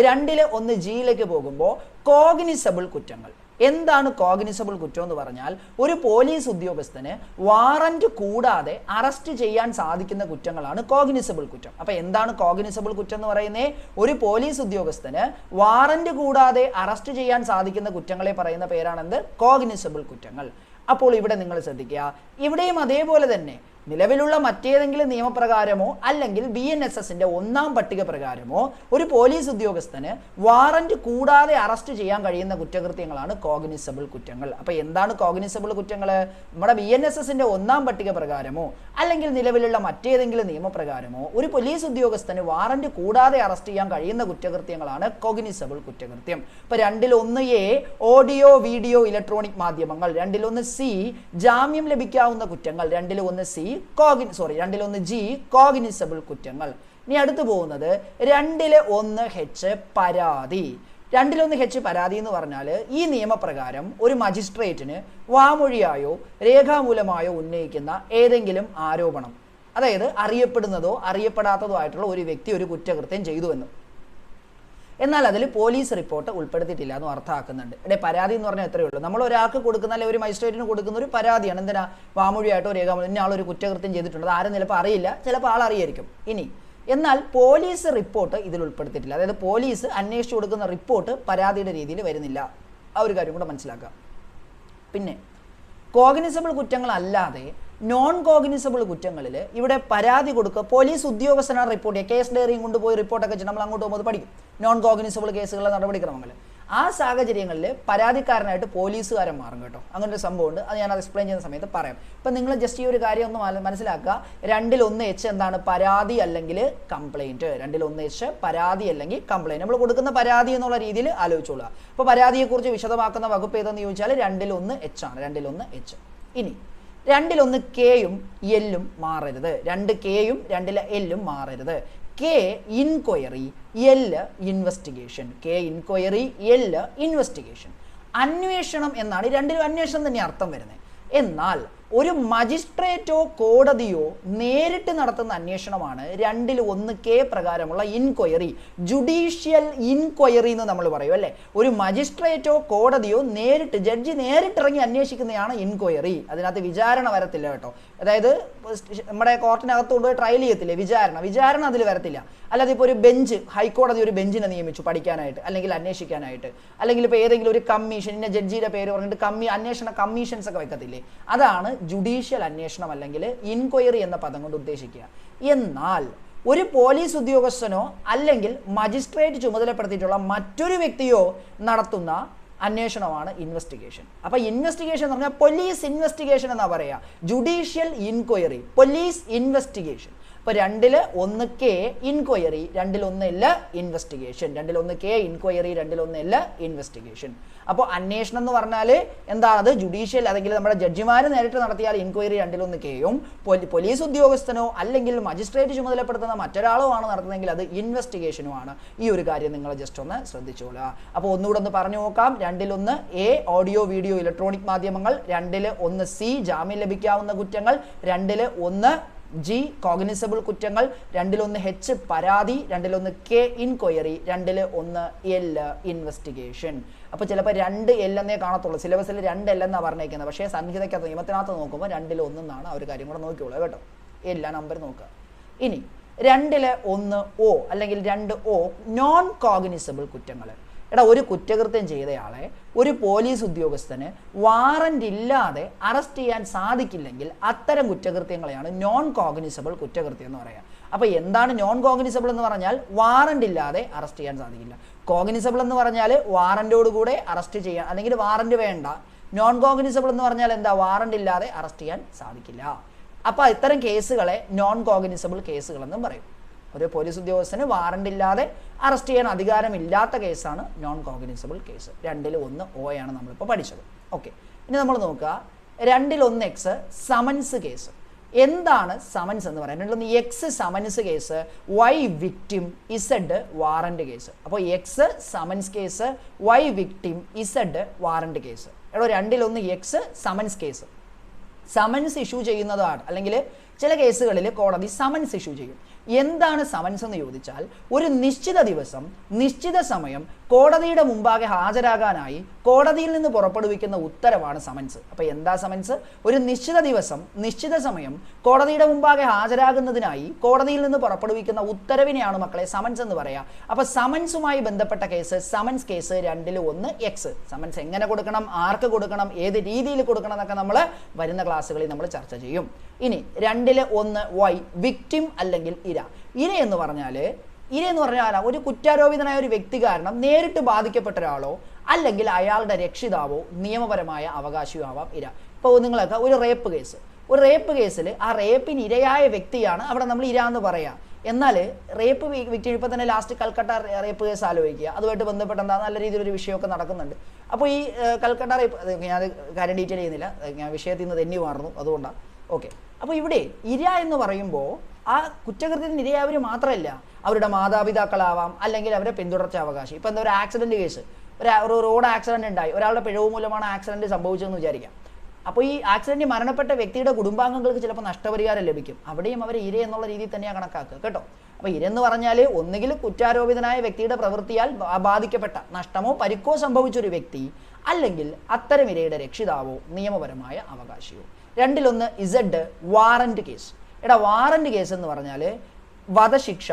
2 1G പോകുമ്പോൾ കോഗ്നിസബിൾ കുറ്റങ്ങൾ. എന്താണ് കോഗ്നിസബിൾ കുറ്റം എന്ന് പറഞ്ഞാൽ ഒരു പോലീസ് ഉദ്യോഗസ്ഥന് വാറന്റ് കൂടാതെ അറസ്റ്റ് ചെയ്യാൻ സാധിക്കുന്ന കുറ്റങ്ങളാണ് കോഗ്നിസബിൾ കുറ്റം. അപ്പോൾ എന്താണ് കോഗ്നിസബിൾ കുറ്റം എന്ന് പറയുന്നത്? ഒരു പോലീസ് ഉദ്യോഗസ്ഥന് വാറന്റ് കൂടാതെ അറസ്റ്റ് ചെയ്യാൻ സാധിക്കുന്ന കുറ്റങ്ങളെ പറയുന്ന പേരാണെന്ത്? കോഗ്നിസബിൾ കുറ്റങ്ങൾ. അപ്പോൾ ഇവിടെ നിങ്ങൾ ശ്രദ്ധിക്കുക, ഇവിടെയും അതേപോലെ തന്നെ നിലവിലുള്ള മറ്റേതെങ്കിലും നിയമപ്രകാരമോ അല്ലെങ്കിൽ BNSSന്റെ 1ാം പട്ടിക പ്രകാരമോ ഒരു പോലീസ് ഉദ്യോഗസ്ഥന് വാറന്റ് കൂടാതെ അറസ്റ്റ് ചെയ്യാൻ കഴിയുന്ന കുറ്റകൃത്യങ്ങളാണ് കോഗ്നിസബിൾ കുറ്റങ്ങൾ. അപ്പോൾ എന്താണ് കോഗ്നിസബിൾ കുറ്റങ്ങൾ? നമ്മുടെ BNSSന്റെ 1ാം പട്ടിക പ്രകാരമോ അല്ലെങ്കിൽ നിലവിലുള്ള മറ്റേതെങ്കിലും നിയമപ്രകാരമോ ഒരു പോലീസ് ഉദ്യോഗസ്ഥന് വാറന്റ് കൂടാതെ അറസ്റ്റ് ചെയ്യാൻ കഴിയുന്ന കുറ്റകൃത്യങ്ങളാണ് കോഗ്നിസബിൾ കുറ്റകൃത്യം. ഇപ്പോൾ 2 1A ഓഡിയോ വീഡിയോ ഇലക്ട്രോണിക് മാധ്യമങ്ങൾ, 2 1C ജാമ്യം ലഭിക്കാവുന്ന കുറ്റങ്ങൾ, 2 1C 2 1G കോഗ്നിസബിൾ കുറ്റങ്ങൾ. ഇനി അടുത്ത് പോകുന്നത് 2 1H പരാതി. 2 1H പരാതി എന്ന് പറഞ്ഞാൽ ഈ നിയമപ്രകാരം ഒരു മജിസ്ട്രേറ്റിന് വാമൊഴിയായോ രേഖാമൂലമായോ ഉന്നയിക്കുന്ന ഏതെങ്കിലും ആരോപണം, അതായത് അറിയപ്പെടുന്നതോ അറിയപ്പെടാത്തതോ ആയിട്ടുള്ള ഒരു വ്യക്തി ഒരു കുറ്റകൃത്യം ചെയ്തുവെന്ന്, എന്നാൽ അതിൽ പോലീസ് റിപ്പോർട്ട് ഉൾപ്പെടുത്തിയിട്ടില്ല എന്ന് അർത്ഥമാക്കുന്നുണ്ട്. പരാതി എന്ന് പറഞ്ഞാൽ എത്രയേ ഉള്ളൂ, നമ്മൾ ഒരാൾക്ക് കൊടുക്കുന്ന അല്ലെങ്കിൽ ഒരു മജിസ്ട്രേറ്റിന് കൊടുക്കുന്ന ഒരു പരാതിയാണ്. എന്തിനാ? വാമൊഴിയായിട്ടോ രേഖാമൂലം ഇന്ന ആളൊരു കുറ്റകൃത്യം ചെയ്തിട്ടുണ്ട്, അത് ആരും ചിലപ്പോൾ അറിയില്ല, ചിലപ്പോൾ ആളറിയായിരിക്കും. ഇനി എന്നാൽ പോലീസ് റിപ്പോർട്ട് ഇതിൽ ഉൾപ്പെടുത്തിയിട്ടില്ല, അതായത് പോലീസ് അന്വേഷിച്ചു കൊടുക്കുന്ന റിപ്പോർട്ട് പരാതിയുടെ രീതിയിൽ വരുന്നില്ല. ആ ഒരു കാര്യം കൂടെ മനസ്സിലാക്കുക. പിന്നെ കോഗ്നിസബിൾ കുറ്റങ്ങളല്ലാതെ നോൺ കോഗ്നിസബിൾ കുറ്റങ്ങളിൽ ഇവിടെ പരാതി കൊടുക്കുക, പോലീസ് ഉദ്യോഗസ്ഥനാണ് റിപ്പോർട്ട് ചെയ്യുക, കേസ് ഡയറിയും കൊണ്ടുപോയി റിപ്പോർട്ടൊക്കെ വെച്ച് നമ്മൾ അങ്ങോട്ട് പോകുമ്പോൾ പഠിക്കും നോൺ കോഗ്നിസബിൾ കേസുകളുടെ നടപടിക്രമങ്ങൾ. ആ സാഹചര്യങ്ങളിൽ പരാതിക്കാരനായിട്ട് പോലീസുകാരൻ മാറും കേട്ടോ. അങ്ങനെ ഒരു സംഭവമുണ്ട്, അത് ഞാൻ അത് എക്സ്പ്ലെയിൻ ചെയ്യുന്ന സമയത്ത് പറയാം. ഇപ്പം നിങ്ങൾ ജസ്റ്റ് ഈ ഒരു കാര്യം ഒന്ന് മനസ്സിലാക്കുക. 2 1H എന്താണ്? പരാതി അല്ലെങ്കിൽ കംപ്ലൈൻറ്റ്. 2 1H പരാതി അല്ലെങ്കിൽ കംപ്ലൈൻറ്റ്. നമ്മൾ കൊടുക്കുന്ന പരാതി എന്നുള്ള രീതിയിൽ ആലോചിച്ചോളുക. അപ്പോൾ പരാതിയെക്കുറിച്ച് വിശദമാക്കുന്ന വകുപ്പ് ഏതെന്ന് ചോദിച്ചാൽ 2 1H ആണ്. 2 1H. ഇനി 2 1Kയും Lയും മാറരുത്. 2Kയും 2 Lയും മാറരുത്. K inquiry, L investigation. K inquiry, L investigation. അന്വേഷണം എന്നാണ് 2ലും അന്വേഷണം തന്നെ അർത്ഥം വരുന്നത്. എന്നാൽ ഒരു മജിസ്ട്രേറ്റോ കോടതിയോ നേരിട്ട് നടത്തുന്ന അന്വേഷണമാണ് 2 1K പ്രകാരമുള്ള ഇൻക്വയറി. ജുഡീഷ്യൽ ഇൻക്വയറി എന്ന് നമ്മൾ പറയും അല്ലേ. ഒരു മജിസ്ട്രേറ്റോ കോടതിയോ നേരിട്ട് ജഡ്ജി നേരിട്ടിറങ്ങി അന്വേഷിക്കുന്നതാണ് ഇൻക്വയറി. അതിനകത്ത് വിചാരണ വരത്തില്ല കേട്ടോ. അതായത് നമ്മുടെ കോർട്ടിനകത്ത് കൊണ്ടുപോയി ട്രയൽ ചെയ്യത്തില്ലേ, വിചാരണ അതിൽ വരത്തില്ല. അല്ലാതെ ഇപ്പോൾ ഒരു ബെഞ്ച്, ഹൈക്കോടതി ഒരു ബെഞ്ചിനെ നിയമിച്ചു പഠിക്കാനായിട്ട് അല്ലെങ്കിൽ അന്വേഷിക്കാനായിട്ട്, അല്ലെങ്കിൽ ഇപ്പോൾ ഏതെങ്കിലും ഒരു കമ്മീഷൻ, ഇന്ന ജഡ്ജിയുടെ പേര് പറഞ്ഞിട്ട് അന്വേഷണ കമ്മീഷൻസ് ഒക്കെ വെക്കത്തില്ലേ, അതാണ് ജുഡീഷ്യൽ അന്വേഷണം അല്ലെങ്കിൽ ഇൻക്വയറി എന്ന പദം കൊണ്ട് ഉദ്ദേശിക്കുക. എന്നാൽ ഒരു പോലീസ് ഉദ്യോഗസ്ഥനോ അല്ലെങ്കിൽ മജിസ്ട്രേറ്റ് ചുമതലപ്പെടുത്തിയിട്ടുള്ള മറ്റൊരു വ്യക്തിയോ നടത്തുന്ന അന്വേഷണമാണ് ഇൻവെസ്റ്റിഗേഷൻ. അപ്പോൾ ഇൻവെസ്റ്റിഗേഷൻ എന്ന് പറഞ്ഞാൽ പോലീസ് ഇൻവെസ്റ്റിഗേഷൻ എന്നാ പറയുക, ജുഡീഷ്യൽ ഇൻക്വയറി, പോലീസ് ഇൻവെസ്റ്റിഗേഷൻ. അപ്പോൾ 2 K inquiry, 2 investigation, 2 K inquiry, 2 investigation. അപ്പോൾ അന്വേഷണം എന്ന് പറഞ്ഞാൽ എന്താണത്? ജുഡീഷ്യൽ അല്ലെങ്കിൽ നമ്മുടെ ജഡ്ജിമാർ നേരിട്ട് നടത്തിയാൽ ഇൻക്വയറി 2 കെയും, പോലീസ് ഉദ്യോഗസ്ഥനോ അല്ലെങ്കിൽ മജിസ്ട്രേറ്റ് ചുമതലപ്പെടുത്തുന്ന മറ്റൊരാളോ ആണ് നടത്തുന്നതെങ്കിൽ അത് ഇൻവെസ്റ്റിഗേഷനുമാണ്. ഈ ഒരു കാര്യം നിങ്ങൾ ജസ്റ്റ് ഒന്ന് ശ്രദ്ധിച്ചോളുക. അപ്പോൾ ഒന്നുകൂടെ ഒന്ന് പറഞ്ഞു നോക്കാം. 2 എ ഓഡിയോ വീഡിയോ ഇലക്ട്രോണിക് മാധ്യമങ്ങൾ, 2 സി ജാമ്യം ലഭിക്കാവുന്ന കുറ്റങ്ങൾ, 2 ജി കോഗ്നിസബിൾ കുറ്റങ്ങൾ, 2 എച്ച് പരാതി, 2 കെ ഇൻക്വയറി, 2 എൽ ഇൻവെസ്റ്റിഗേഷൻ. അപ്പോൾ ചിലപ്പോൾ 2 എൽ എന്നേ കാണത്തുള്ളൂ, സിലബസിൽ 2 എൽ എന്നാണ് പറഞ്ഞേക്കുന്നത്. പക്ഷേ സംഹിതയ്ക്കകത്ത് നിയമത്തിനകത്ത് നോക്കുമ്പോൾ 2 എന്നാണ് ആ ഒരു കാര്യം കൂടെ നോക്കിയുള്ളൂ കേട്ടോ. എല്ലാ നമ്പർ നോക്കുക. ഇനി 2 ഒ അല്ലെങ്കിൽ 2 നോൺ കോഗ്നിസബിൾ കുറ്റങ്ങൾ. ഒരു കുറ്റകൃത്യം ചെയ്തയാളെ ഒരു പോലീസ് ഉദ്യോഗസ്ഥന് വാറന്റ് ഇല്ലാതെ അറസ്റ്റ് ചെയ്യാൻ സാധിക്കില്ലെങ്കിൽ അത്തരം കുറ്റകൃത്യങ്ങളെയാണ് നോൺ കോഗ്നിസബിൾ കുറ്റകൃത്യം എന്ന് പറയുക. അപ്പോൾ എന്താണ് നോൺ കോഗ്നിസബിൾ എന്ന് പറഞ്ഞാൽ? വാറന്റ് ഇല്ലാതെ അറസ്റ്റ് ചെയ്യാൻ സാധിക്കില്ല. കോഗ്നിസബിൾ എന്ന് പറഞ്ഞാൽ വാറന്റോടുകൂടെ അറസ്റ്റ് ചെയ്യാൻ, അല്ലെങ്കിൽ വാറന്റ് വേണ്ട. നോൺ കോഗ്നിസബിൾ എന്ന് പറഞ്ഞാൽ എന്താ? വാറന്റ് ഇല്ലാതെ അറസ്റ്റ് ചെയ്യാൻ സാധിക്കില്ല. അപ്പോൾ ഇത്തരം കേസുകളെ നോൺ കോഗ്നിസബിൾ കേസുകളെന്നും പറയും. ഒരു പോലീസ് ഉദ്യോഗസ്ഥന് വാറന്റ് ഇല്ലാതെ അറസ്റ്റ് ചെയ്യാൻ അധികാരമില്ലാത്ത കേസാണ് നോൺ കോഗ്നിസബിൾ കേസ്. 2 ഒ ആണ് നമ്മളിപ്പോൾ പഠിച്ചത്. ഓക്കെ, ഇനി നമ്മൾ നോക്കുക 2 എക്സ് സമൻസ് കേസ്. എന്താണ് സമൻസ് എന്ന് പറയുന്നത്? 2 X summons case, Y victim, Z warrant case. അപ്പോൾ X summons case, Y victim, Z warrant case. 2 X summons case. Summons issue ചെയ്യുന്നതാണ്, അല്ലെങ്കിൽ ചില കേസുകളിൽ കോടതി സമൻസ് ഇഷ്യൂ ചെയ്യും. എന്താണ് സമൻസ് എന്ന് ചോദിച്ചാൽ, ഒരു നിശ്ചിത ദിവസം നിശ്ചിത സമയം കോടതിയുടെ മുമ്പാകെ ഹാജരാകാനായി കോടതിയിൽ നിന്ന് പുറപ്പെടുവിക്കുന്ന ഉത്തരവാണ് സമൻസ്. അപ്പോൾ എന്താ സമൻസ്? ഒരു നിശ്ചിത ദിവസം നിശ്ചിത സമയം കോടതിയുടെ മുമ്പാകെ ഹാജരാകുന്നതിനായി കോടതിയിൽ നിന്ന് പുറപ്പെടുവിക്കുന്ന ഉത്തരവിനെയാണ് മക്കളെ സമൻസ് എന്ന് പറയുക. അപ്പോൾ സമൻസുമായി ബന്ധപ്പെട്ട case summons case 2 X. Summons എങ്ങനെ കൊടുക്കണം, ആർക്ക് കൊടുക്കണം, ഏത് രീതിയിൽ കൊടുക്കണം എന്നൊക്കെ നമ്മൾ വരുന്ന ക്ലാസ്സുകളിൽ നമ്മൾ ചർച്ച ചെയ്യും. ഇനി 2 വൈ വിക്ടിം അല്ലെങ്കിൽ ഇര. ഇര എന്ന് പറഞ്ഞാൽ ഒരു കുറ്റാരോപിതനായ ഒരു വ്യക്തി കാരണം നേരിട്ട് ബാധിക്കപ്പെട്ട ഒരാളോ അല്ലെങ്കിൽ അയാളുടെ രക്ഷിതാവോ നിയമപരമായ അവകാശിയോ ആവാം ഇര. ഇപ്പോൾ നിങ്ങളൊക്കെ ഒരു റേപ്പ് കേസിൽ ആ റേപ്പിന് ഇരയായ വ്യക്തിയാണ് അവിടെ നമ്മൾ ഇര എന്ന് പറയാം. എന്നാൽ റേപ്പ് വിക്ടിം ഇപ്പോൾ തന്നെ ലാസ്റ്റ് കൽക്കട്ട റേപ്പ് കേസ് ആലോചിക്കുക, അതുമായിട്ട് ബന്ധപ്പെട്ട എന്താ നല്ല രീതിയിലൊരു വിഷയമൊക്കെ നടക്കുന്നുണ്ട്. അപ്പോൾ ഈ കൽക്കട്ട റേപ്പ് ഞാൻ കാര്യം ഡീറ്റെയിൽ ചെയ്യുന്നില്ല, ഞാൻ വിഷയത്തിൽ നിന്ന് തെന്നി മാറുന്നു, അതുകൊണ്ടാണ്. ഓക്കെ, അപ്പോൾ ഇവിടെ ഇര എന്ന് പറയുമ്പോൾ ആ കുറ്റകൃത്യത്തിന് ഇരയായവർ മാത്രമല്ല, അവരുടെ മാതാപിതാക്കളാവാം, അല്ലെങ്കിൽ അവരുടെ പിന്തുടർച്ച അവകാശം. ഇപ്പോൾ എന്താ ഒരു ആക്സിഡൻറ്റ് കേസ്, ഒരു റോഡ് ആക്സിഡൻറ്റ് ഉണ്ടായി, ഒരാളുടെ പിഴവ് മൂലമാണ് ആക്സിഡൻറ്റ് സംഭവിച്ചതെന്ന് വിചാരിക്കാം. അപ്പോൾ ഈ ആക്സിഡൻറ്റിൽ മരണപ്പെട്ട വ്യക്തിയുടെ കുടുംബാംഗങ്ങൾക്ക് ചിലപ്പോൾ നഷ്ടപരിഹാരം ലഭിക്കും. അവിടെയും അവർ ഇര എന്നുള്ള രീതിയിൽ തന്നെയാണ് കണക്കാക്കുക കേട്ടോ. അപ്പോൾ ഇരെന്ന് പറഞ്ഞാൽ ഒന്നുകിൽ കുറ്റാരോപിതനായ വ്യക്തിയുടെ പ്രവൃത്തിയാൽ ബാധിക്കപ്പെട്ട നഷ്ടമോ പരിക്കോ സംഭവിച്ചൊരു വ്യക്തി, അല്ലെങ്കിൽ അത്തരം ഇരയുടെ രക്ഷിതാവോ നിയമപരമായ അവകാശിയോ. 2 Z warrant case. Warrant case എന്ന് പറഞ്ഞാൽ വധശിക്ഷ,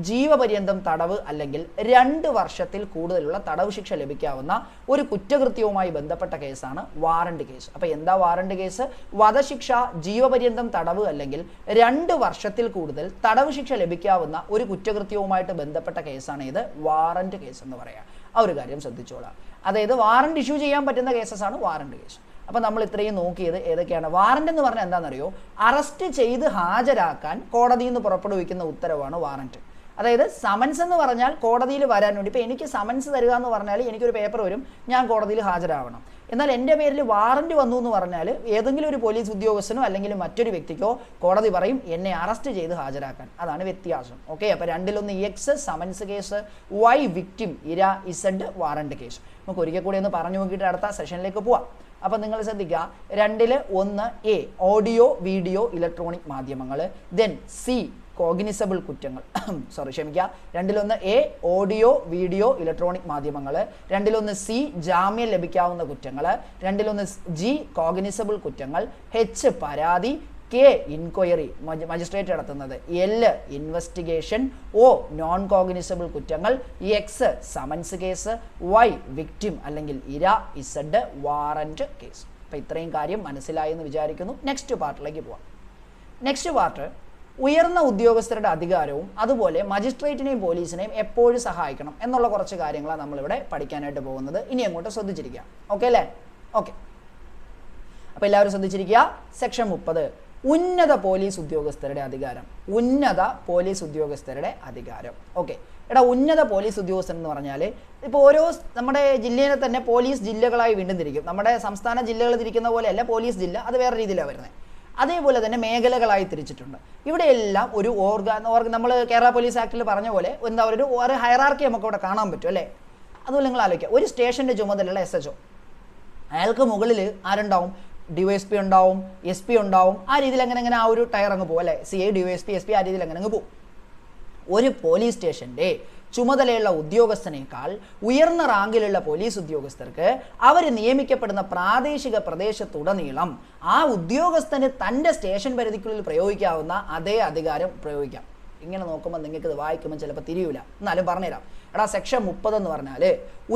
ജീവപര്യന്തം തടവ് അല്ലെങ്കിൽ 2 വർഷത്തിൽ കൂടുതലുള്ള തടവ് ശിക്ഷ ലഭിക്കാവുന്ന ഒരു കുറ്റകൃത്യവുമായി ബന്ധപ്പെട്ട കേസാണ് വാറന്റ് കേസ്. അപ്പോൾ എന്താ വാറന്റ് കേസ്? വധശിക്ഷ, ജീവപര്യന്തം തടവ് അല്ലെങ്കിൽ 2 വർഷത്തിൽ കൂടുതൽ തടവ് ശിക്ഷ ലഭിക്കാവുന്ന ഒരു കുറ്റകൃത്യവുമായിട്ട് ബന്ധപ്പെട്ട കേസാണ് ഇത് വാറന്റ് കേസ് എന്ന് പറയാം. ആ ഒരു കാര്യം ശ്രദ്ധിച്ചോളാം. അതായത് വാറന്റ് ഇഷ്യൂ ചെയ്യാൻ പറ്റുന്ന കേസസാണ് വാറന്റ് കേസ്. അപ്പോൾ നമ്മൾ ഇത്രയും നോക്കിയത് ഏതൊക്കെയാണ്? വാറന്റ് എന്ന് പറഞ്ഞാൽ എന്താണെന്നറിയോ? അറസ്റ്റ് ചെയ്ത് ഹാജരാക്കാൻ കോടതിയിൽ നിന്ന് പുറപ്പെടുവിക്കുന്ന ഉത്തരവാണ് വാറന്റ്. അതായത് സമൻസ് എന്ന് പറഞ്ഞാൽ കോടതിയിൽ വരാൻ വേണ്ടി, ഇപ്പോൾ എനിക്ക് സമൻസ് തരിക എന്ന് പറഞ്ഞാൽ എനിക്കൊരു പേപ്പർ വരും, ഞാൻ കോടതിയിൽ ഹാജരാവണം. എന്നാൽ എൻ്റെ പേരിൽ വാറന്റ് വന്നു എന്ന് പറഞ്ഞാൽ ഏതെങ്കിലും ഒരു പോലീസ് ഉദ്യോഗസ്ഥനോ അല്ലെങ്കിൽ മറ്റൊരു വ്യക്തിക്കോ കോടതി പറയും എന്നെ അറസ്റ്റ് ചെയ്ത് ഹാജരാക്കാൻ. അതാണ് വ്യത്യാസം. ഓക്കെ, അപ്പോൾ 2 X summons case, Y victim ഇര, ഇസഡ് വാറന്റ് കേസ്. നമുക്ക് ഒരിക്കൽ കൂടി ഒന്ന് പറഞ്ഞു നോക്കിയിട്ട് അടുത്ത സെഷനിലേക്ക് പോവാം. അപ്പോൾ നിങ്ങൾ ശ്രദ്ധിക്കുക, 2 എ ഓഡിയോ വീഡിയോ ഇലക്ട്രോണിക് മാധ്യമങ്ങൾ, ദെൻ സി കോഗ്നിസബിൾ കുറ്റങ്ങൾ, ക്ഷമിക്കുക, 2 എ ഓഡിയോ വീഡിയോ ഇലക്ട്രോണിക് മാധ്യമങ്ങൾ, 2 സി ജാമ്യം ലഭിക്കാവുന്ന കുറ്റങ്ങൾ, 2 ജി കോഗ്നിസബിൾ കുറ്റങ്ങൾ, എച്ച് പരാതി, കെ ഇൻക്വയറി മജിസ്ട്രേറ്റ് നടത്തുന്നത്, L investigation, O non cognizable കുറ്റങ്ങൾ, X summons case, Y victim അല്ലെങ്കിൽ ഇര, ഇസഡ് വാറന്റ് കേസ്. അപ്പോൾ ഇത്രയും കാര്യം മനസ്സിലായി എന്ന് വിചാരിക്കുന്നു. നെക്സ്റ്റ് പാർട്ടിലേക്ക് പോവാം. നെക്സ്റ്റ് പാർട്ട് ഉയർന്ന ഉദ്യോഗസ്ഥരുടെ അധികാരവും അതുപോലെ മജിസ്ട്രേറ്റിനെയും പോലീസിനെയും എപ്പോഴും സഹായിക്കണം എന്നുള്ള കുറച്ച് കാര്യങ്ങളാണ് നമ്മളിവിടെ പഠിക്കാനായിട്ട് പോകുന്നത്. ഇനി അങ്ങോട്ട് ശ്രദ്ധിച്ചിരിക്കുക. ഓക്കെ അല്ലേ? ഓക്കെ, അപ്പോൾ എല്ലാവരും ശ്രദ്ധിച്ചിരിക്കുക. സെക്ഷൻ 30 ഉന്നത പോലീസ് ഉദ്യോഗസ്ഥരുടെ അധികാരം. ഉന്നത പോലീസ് ഉദ്യോഗസ്ഥരുടെ അധികാരം. ഓക്കെ, എടാ ഉന്നത പോലീസ് ഉദ്യോഗസ്ഥൻ എന്ന് പറഞ്ഞാൽ ഇപ്പോൾ ഓരോ നമ്മുടെ ജില്ലയിലെ തന്നെ പോലീസ് ജില്ലകളായി വീണ്ടും തിരിക്കും. നമ്മുടെ സംസ്ഥാന ജില്ലകൾ തിരിക്കുന്ന പോലെയല്ല പോലീസ് ജില്ല, അത് വേറെ രീതിയിലാണ് വരുന്നത്. അതേപോലെ തന്നെ മേഖലകളായി തിരിച്ചിട്ടുണ്ട്. ഇവിടെയെല്ലാം ഒരു നമ്മൾ കേരള പോലീസ് ആക്ടിൽ പറഞ്ഞ പോലെ എന്താ ഒരു ഹയറാർക്കി നമുക്ക് ഇവിടെ കാണാൻ പറ്റും അല്ലേ? അതുപോലെ നിങ്ങൾ ആലോചിക്കുക, ഒരു സ്റ്റേഷൻ്റെ ചുമതലയുള്ള SHO, അയാൾക്ക് മുകളിൽ ആരുണ്ടാവും? DYSP ഉണ്ടാവും, SP ഉണ്ടാവും. ആ രീതിയിൽ അങ്ങനെ ആ ഒരു ടയർ അങ്ങ് പോകും അല്ലേ? CI, DYSP, SP ആ രീതിയിൽ അങ്ങനെ അങ്ങ് പോകും. ഒരു പോലീസ് സ്റ്റേഷൻ്റെ ചുമതലയുള്ള ഉദ്യോഗസ്ഥനേക്കാൾ ഉയർന്ന റാങ്കിലുള്ള പോലീസ് ഉദ്യോഗസ്ഥർക്ക് അവർ നിയമിക്കപ്പെടുന്ന പ്രാദേശിക പ്രദേശത്തുടനീളം ആ ഉദ്യോഗസ്ഥന് തൻ്റെ സ്റ്റേഷൻ പരിധിക്കുള്ളിൽ പ്രയോഗിക്കാവുന്ന അതേ അധികാരം പ്രയോഗിക്കാം. ഇങ്ങനെ നോക്കുമ്പോൾ നിങ്ങൾക്ക് ഇത് വായിക്കുമ്പോൾ ചിലപ്പോൾ തിരിയൂല, എന്നാലും പറഞ്ഞുതരാം. എടാ സെക്ഷൻ 30 എന്ന് പറഞ്ഞാൽ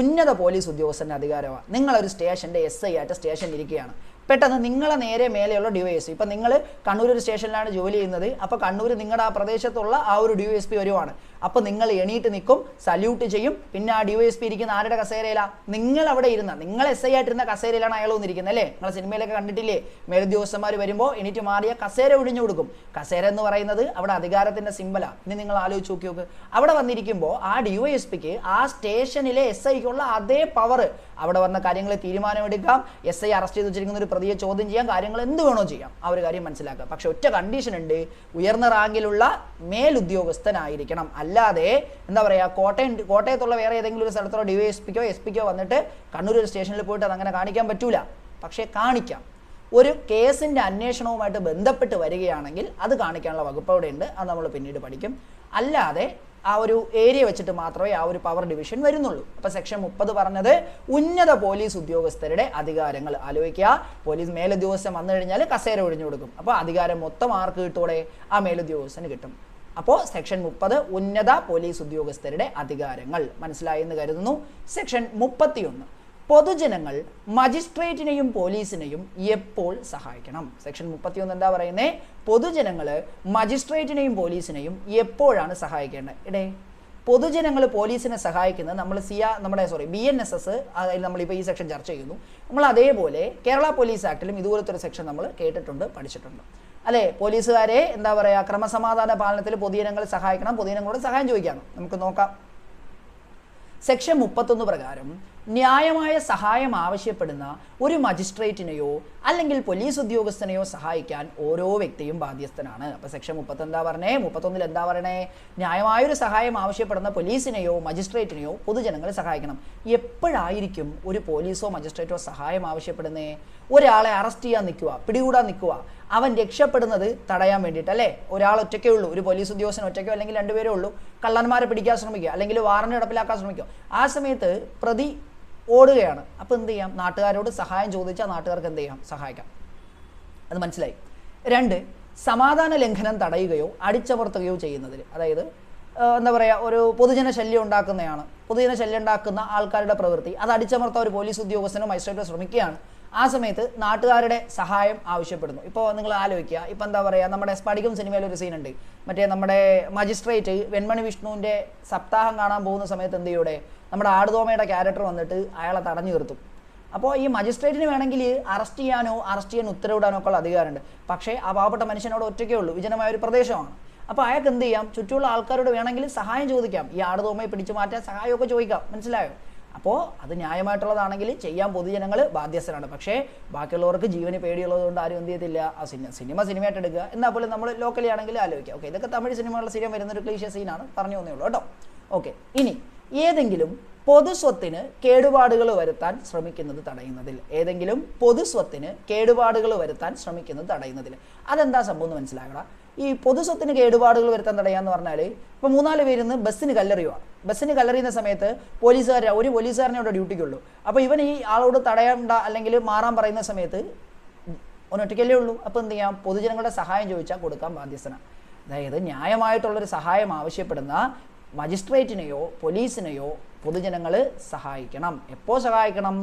ഉന്നത പോലീസ് ഉദ്യോഗസ്ഥൻ്റെ അധികാരമാണ്. നിങ്ങളൊരു സ്റ്റേഷൻ്റെ SI ആയിട്ട് സ്റ്റേഷനിൽ ഇരിക്കുകയാണ്. പെട്ടെന്ന് നിങ്ങളെ നേരെ മേലെയുള്ള DYSP, ഇപ്പം നിങ്ങൾ കണ്ണൂർ ഒരു സ്റ്റേഷനിലാണ് ജോലി ചെയ്യുന്നത്. അപ്പോൾ കണ്ണൂർ നിങ്ങളുടെ ആ പ്രദേശത്തുള്ള ആ ഒരു DYSP വരുവാണ്. അപ്പോൾ നിങ്ങൾ എണീറ്റ് നിൽക്കും, സല്യൂട്ട് ചെയ്യും. പിന്നെ ആ DYSP ഇരിക്കുന്ന ആരുടെ കസേരയിലാണ്? നിങ്ങൾ അവിടെ ഇരുന്ന, നിങ്ങൾ SI ആയിട്ടിരുന്ന കസേരയിലാണ് അയാൾ വന്നിരിക്കുന്നത് അല്ലേ? നിങ്ങൾ സിനിമയിലൊക്കെ കണ്ടിട്ടില്ലേ? മേലുദ്യോഗസ്ഥന്മാർ വരുമ്പോൾ എണീറ്റ് മാറിയ കസേര ഒഴിഞ്ഞു കൊടുക്കും. കസേര എന്ന് പറയുന്നത് അവിടെ അധികാരത്തിൻ്റെ സിമ്പലാണ്. ഇനി നിങ്ങൾ ആലോചിച്ച് നോക്കി. അവിടെ വന്നിരിക്കുമ്പോൾ ആ DYSPക്ക് ആ സ്റ്റേഷനിലെ SIക്കുള്ള അതേ പവർ, അവിടെ വന്ന കാര്യങ്ങൾ തീരുമാനമെടുക്കാം, SI അറസ്റ്റ് ചെയ്ത് വെച്ചിരിക്കുന്ന ഒരു പ്രതിയെ ചോദ്യം ചെയ്യാം, കാര്യങ്ങൾ എന്ത് വേണോ ചെയ്യാം. ആ ഒരു കാര്യം മനസ്സിലാക്കുക. പക്ഷെ ഒറ്റ കണ്ടീഷൻ ഉണ്ട്, ഉയർന്ന റാങ്കിലുള്ള മേലുദ്യോഗസ്ഥനായിരിക്കണം. അല്ലാതെ എന്താ പറയുക, കോട്ടയത്തുള്ള വേറെ ഏതെങ്കിലും ഒരു സ്ഥലത്തുള്ള DYSPക്കോ SPക്കോ വന്നിട്ട് കണ്ണൂർ ഒരു സ്റ്റേഷനിൽ പോയിട്ട് അതങ്ങനെ കാണിക്കാൻ പറ്റൂല. പക്ഷേ കാണിക്കാം. ഒരു കേസിൻ്റെ അന്വേഷണവുമായിട്ട് ബന്ധപ്പെട്ട് വരികയാണെങ്കിൽ അത് കാണിക്കാനുള്ള വകുപ്പ് അവിടെ ഉണ്ട്. അത് നമ്മൾ പിന്നീട് പഠിക്കും. അല്ലാതെ ആ ഒരു ഏരിയ വെച്ചിട്ട് മാത്രമേ ആ ഒരു പവർ ഡിവിഷൻ വരുന്നുള്ളൂ. അപ്പോൾ സെക്ഷൻ 30 പറഞ്ഞത് ഉന്നത പോലീസ് ഉദ്യോഗസ്ഥരുടെ അധികാരങ്ങൾ. ആലോചിക്കുക, പോലീസ് മേലുദ്യോഗസ്ഥൻ വന്നു കഴിഞ്ഞാൽ കസേര ഒഴിഞ്ഞു കൊടുക്കും. അപ്പോൾ അധികാരം മൊത്തം ആർക്ക് കിട്ടൂടെ? ആ മേലുദ്യോഗസ്ഥന് കിട്ടും. അപ്പോൾ സെക്ഷൻ 30 ഉന്നത പോലീസ് ഉദ്യോഗസ്ഥരുടെ അധികാരങ്ങൾ മനസ്സിലായി എന്ന് കരുതുന്നു. സെക്ഷൻ 31 പൊതുജനങ്ങൾ മജിസ്ട്രേറ്റിനെയും പോലീസിനെയും എപ്പോൾ സഹായിക്കണം. സെക്ഷൻ 31 എന്താ പറയുന്നത്? പൊതുജനങ്ങൾ മജിസ്ട്രേറ്റിനെയും പോലീസിനെയും എപ്പോഴാണ് സഹായിക്കേണ്ടത്? പൊതുജനങ്ങൾ പോലീസിനെ സഹായിക്കുന്നത് നമ്മുടെ BNSS, അതായത് നമ്മളിപ്പോൾ ഈ സെക്ഷൻ ചർച്ച ചെയ്യുന്നു. നമ്മൾ അതേപോലെ കേരള പോലീസ് ആക്ടിലും ഇതുപോലത്തെ ഒരു സെക്ഷൻ നമ്മൾ കേട്ടിട്ടുണ്ട്, പഠിച്ചിട്ടുണ്ട് അല്ലേ? പോലീസുകാരെ എന്താ പറയുക, ക്രമസമാധാന പാലനത്തിൽ പൊതുജനങ്ങൾ സഹായിക്കണം, പൊതുജനങ്ങളോട് സഹായം ചോദിക്കണം. നമുക്ക് നോക്കാം. സെക്ഷൻ 31 പ്രകാരം ന്യായമായ സഹായം ആവശ്യപ്പെടുന്ന ഒരു മജിസ്ട്രേറ്റിനെയോ അല്ലെങ്കിൽ പോലീസ് ഉദ്യോഗസ്ഥനെയോ സഹായിക്കാൻ ഓരോ വ്യക്തിയും ബാധ്യസ്ഥനാണ്. അപ്പോൾ സെക്ഷൻ 30 എന്താ പറഞ്ഞേ? 31 എന്താ പറയണേ? ന്യായമായൊരു സഹായം ആവശ്യപ്പെടുന്ന പോലീസിനെയോ മജിസ്ട്രേറ്റിനെയോ പൊതുജനങ്ങൾ സഹായിക്കണം. എപ്പോഴായിരിക്കും ഒരു പോലീസോ മജിസ്ട്രേറ്റോ സഹായം ആവശ്യപ്പെടുന്നേ? ഒരാളെ അറസ്റ്റ് ചെയ്യാൻ നിൽക്കുക, പിടികൂടാൻ നിൽക്കുക, അവൻ രക്ഷപ്പെടുന്നത് തടയാൻ വേണ്ടിയിട്ട് അല്ലേ? ഒരാൾ ഒറ്റയ്ക്കേ ഉള്ളൂ, ഒരു പോലീസ് ഉദ്യോഗസ്ഥൻ ഒറ്റയ്ക്കോ അല്ലെങ്കിൽ രണ്ടുപേരേ ഉള്ളൂ, കള്ളന്മാരെ പിടിക്കാൻ ശ്രമിക്കുക അല്ലെങ്കിൽ വാറന്റ് നടപ്പിലാക്കാൻ ശ്രമിക്കുക. ആ സമയത്ത് പ്രതി ഓടുകയാണ്. അപ്പോൾ എന്ത് ചെയ്യാം? നാട്ടുകാരോട് സഹായം ചോദിച്ചാൽ നാട്ടുകാർക്ക് എന്ത് ചെയ്യാം? സഹായിക്കാം. അത് മനസ്സിലായി. 2, സമാധാന ലംഘനം തടയുകയോ അടിച്ചമർത്തുകയോ ചെയ്യുന്നതിൽ, അതായത് എന്താ പറയുക, ഒരു പൊതുജന ശല്യം ഉണ്ടാക്കുന്നതാണ്, പൊതുജന ശല്യം ഉണ്ടാക്കുന്ന ആൾക്കാരുടെ പ്രവൃത്തി അത് അടിച്ചമർത്താൻ ഒരു പോലീസ് ഉദ്യോഗസ്ഥനോ മജിസ്ട്രേറ്റോ ശ്രമിക്കുകയാണ്. ആ സമയത്ത് നാട്ടുകാരുടെ സഹായം ആവശ്യപ്പെടുന്നു. ഇപ്പോൾ നിങ്ങൾ ആലോചിക്കുക, ഇപ്പം എന്താ പറയുക, നമ്മുടെ സ്പടികം സിനിമയിൽ ഒരു സീനുണ്ട്, മറ്റേ നമ്മുടെ മജിസ്ട്രേറ്റ് വെൺമണി വിഷ്ണുവിൻ്റെ സപ്താഹം കാണാൻ പോകുന്ന സമയത്ത് എന്ത് ചെയ്യൂടെ, നമ്മുടെ ആടുതോമയുടെ ക്യാരക്ടർ വന്നിട്ട് അയാളെ തടഞ്ഞു നിർത്തും. അപ്പോൾ ഈ മജിസ്ട്രേറ്റിന് വേണമെങ്കിൽ അറസ്റ്റ് ചെയ്യാൻ ഉത്തരവിടാനോ ഒക്കെ ഉള്ള അധികാരമുണ്ട്. പക്ഷേ ആ പാവപ്പെട്ട മനുഷ്യനോട് ഒറ്റയ്ക്കേ ഉള്ളൂ, വിജനമായ ഒരു പ്രദേശമാണ്. അപ്പോൾ അയാൾക്ക് എന്ത് ചെയ്യാം? ചുറ്റുമുള്ള ആൾക്കാരോട് വേണമെങ്കിൽ സഹായം ചോദിക്കാം, ഈ ആടുതോമയെ പിടിച്ചു മാറ്റാൻ സഹായമൊക്കെ ചോദിക്കാം. മനസ്സിലായോ? അപ്പോൾ അത് ന്യായമായിട്ടുള്ളതാണെങ്കിൽ ചെയ്യാൻ പൊതുജനങ്ങൾ ബാധ്യസ്ഥരാണ്. പക്ഷേ ബാക്കിയുള്ളവർക്ക് ജീവന് പേടിയുള്ളതുകൊണ്ട് ആരും എന്ത് ചെയ്യത്തില്ല. ആ സിനിമയായിട്ട് എടുക്കുക. എന്നാൽ പോലും നമ്മൾ ലോക്കലി ആണെങ്കിൽ ആലോചിക്കുക. ഓക്കെ, ഇതൊക്കെ തമിഴ് സിനിമകളുടെ സ്ഥിരം വരുന്നൊരു ക്ലീശ സീനാണ്, പറഞ്ഞു തന്നേ ഉള്ളൂ കേട്ടോ. ഓക്കെ, ഇനി ഏതെങ്കിലും പൊതുസ്വത്തിന് കേടുപാടുകൾ വരുത്താൻ ശ്രമിക്കുന്നത് തടയുന്നതിൽ, ഏതെങ്കിലും പൊതുസ്വത്തിന് കേടുപാടുകൾ വരുത്താൻ ശ്രമിക്കുന്നത് തടയുന്നതിൽ അതെന്താ സംഭവം എന്ന് മനസ്സിലാക്കണം. ഈ പൊതുസ്വത്തിന് കേടുപാടുകൾ വരുത്താൻ തടയാന്ന് പറഞ്ഞാൽ, ഇപ്പോൾ 4 പേരിന്ന് ബസ്സിന് കല്ലെറിയുക. ബസ്സിന് കല്ലെറിയുന്ന സമയത്ത് ഒരു പോലീസുകാരനെ അവിടെ ഡ്യൂട്ടിക്കുള്ളൂ. അപ്പോൾ ഇവൻ ഈ ആളോട് തടയണ്ട അല്ലെങ്കിൽ മാറാൻ പറയുന്ന സമയത്ത് ഒറ്റയ്ക്കല്ലേ ഉള്ളൂ. അപ്പോൾ എന്ത് ചെയ്യാം? പൊതുജനങ്ങളുടെ സഹായം ചോദിച്ചാൽ കൊടുക്കാൻ ബാധ്യസ്ഥനാണ്. അതായത് ന്യായമായിട്ടുള്ളൊരു സഹായം ആവശ്യപ്പെടുന്ന മജിസ്ട്രേറ്റിനെയോ പോലീസിനെയോ പൊതുജനങ്ങൾ സഹായിക്കണം. എപ്പോൾ സഹായിക്കണം?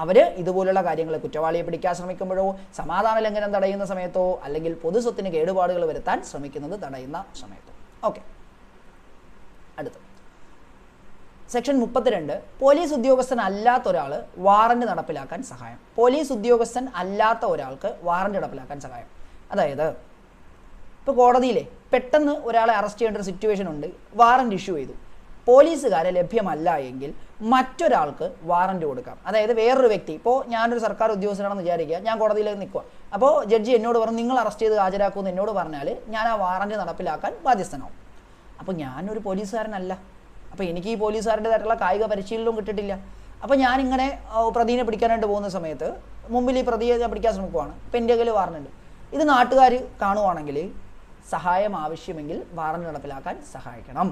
അവർ ഇതുപോലുള്ള കാര്യങ്ങൾ കുറ്റവാളിയെ പിടിക്കാൻ ശ്രമിക്കുമ്പോഴോ, സമാധാന ലംഘനം തടയുന്ന സമയത്തോ, അല്ലെങ്കിൽ പൊതുസ്വത്തിന് കേടുപാടുകൾ വരുത്താൻ ശ്രമിക്കുന്നത് തടയുന്ന സമയത്തോ. ഓക്കെ, അടുത്ത് സെക്ഷൻ 32, പോലീസ് ഉദ്യോഗസ്ഥൻ അല്ലാത്ത ഒരാൾ വാറന്റ് നടപ്പിലാക്കാൻ സഹായം. പോലീസ് ഉദ്യോഗസ്ഥൻ അല്ലാത്ത ഒരാൾക്ക് വാറന്റ് നടപ്പിലാക്കാൻ സഹായം. അതായത് ഇപ്പോൾ കോടതിയിലെ പെട്ടെന്ന് ഒരാളെ അറസ്റ്റ് ചെയ്യേണ്ട ഒരു സിറ്റുവേഷൻ ഉണ്ട്, വാറന്റ് ഇഷ്യൂ ചെയ്തു, പോലീസുകാരെ ലഭ്യമല്ല എങ്കിൽ മറ്റൊരാൾക്ക് വാറന്റ് കൊടുക്കാം. അതായത് വേറൊരു വ്യക്തി, ഇപ്പോൾ ഞാനൊരു സർക്കാർ ഉദ്യോഗസ്ഥനാണെന്ന് വിചാരിക്കുക, ഞാൻ കോടതിയിലേക്ക് നിൽക്കുക, അപ്പോൾ ജഡ്ജി എന്നോട് പറഞ്ഞു നിങ്ങൾ അറസ്റ്റ് ചെയ്ത് ഹാജരാക്കുമെന്ന് എന്നോട് പറഞ്ഞാൽ ഞാൻ ആ വാറന്റ് നടപ്പിലാക്കാൻ ബാധ്യസ്ഥനാവും. അപ്പോൾ ഞാനൊരു പോലീസുകാരനല്ല, അപ്പോൾ എനിക്ക് ഈ പോലീസുകാരുടേതായിട്ടുള്ള കായിക പരിശീലനവും കിട്ടിയിട്ടില്ല. അപ്പോൾ ഞാനിങ്ങനെ പ്രതിനെ പിടിക്കാനായിട്ട് പോകുന്ന സമയത്ത് മുമ്പിൽ ഈ പ്രതിയെ ഞാൻ പിടിക്കാൻ ശ്രമിക്കുവാണ്, അപ്പോൾ എൻ്റെ കയ്യിൽ വാറന്റ്. ഇത് നാട്ടുകാർ കാണുവാണെങ്കിൽ സഹായം ആവശ്യമെങ്കിൽ വാറന്റ് നടപ്പിലാക്കാൻ സഹായിക്കണം.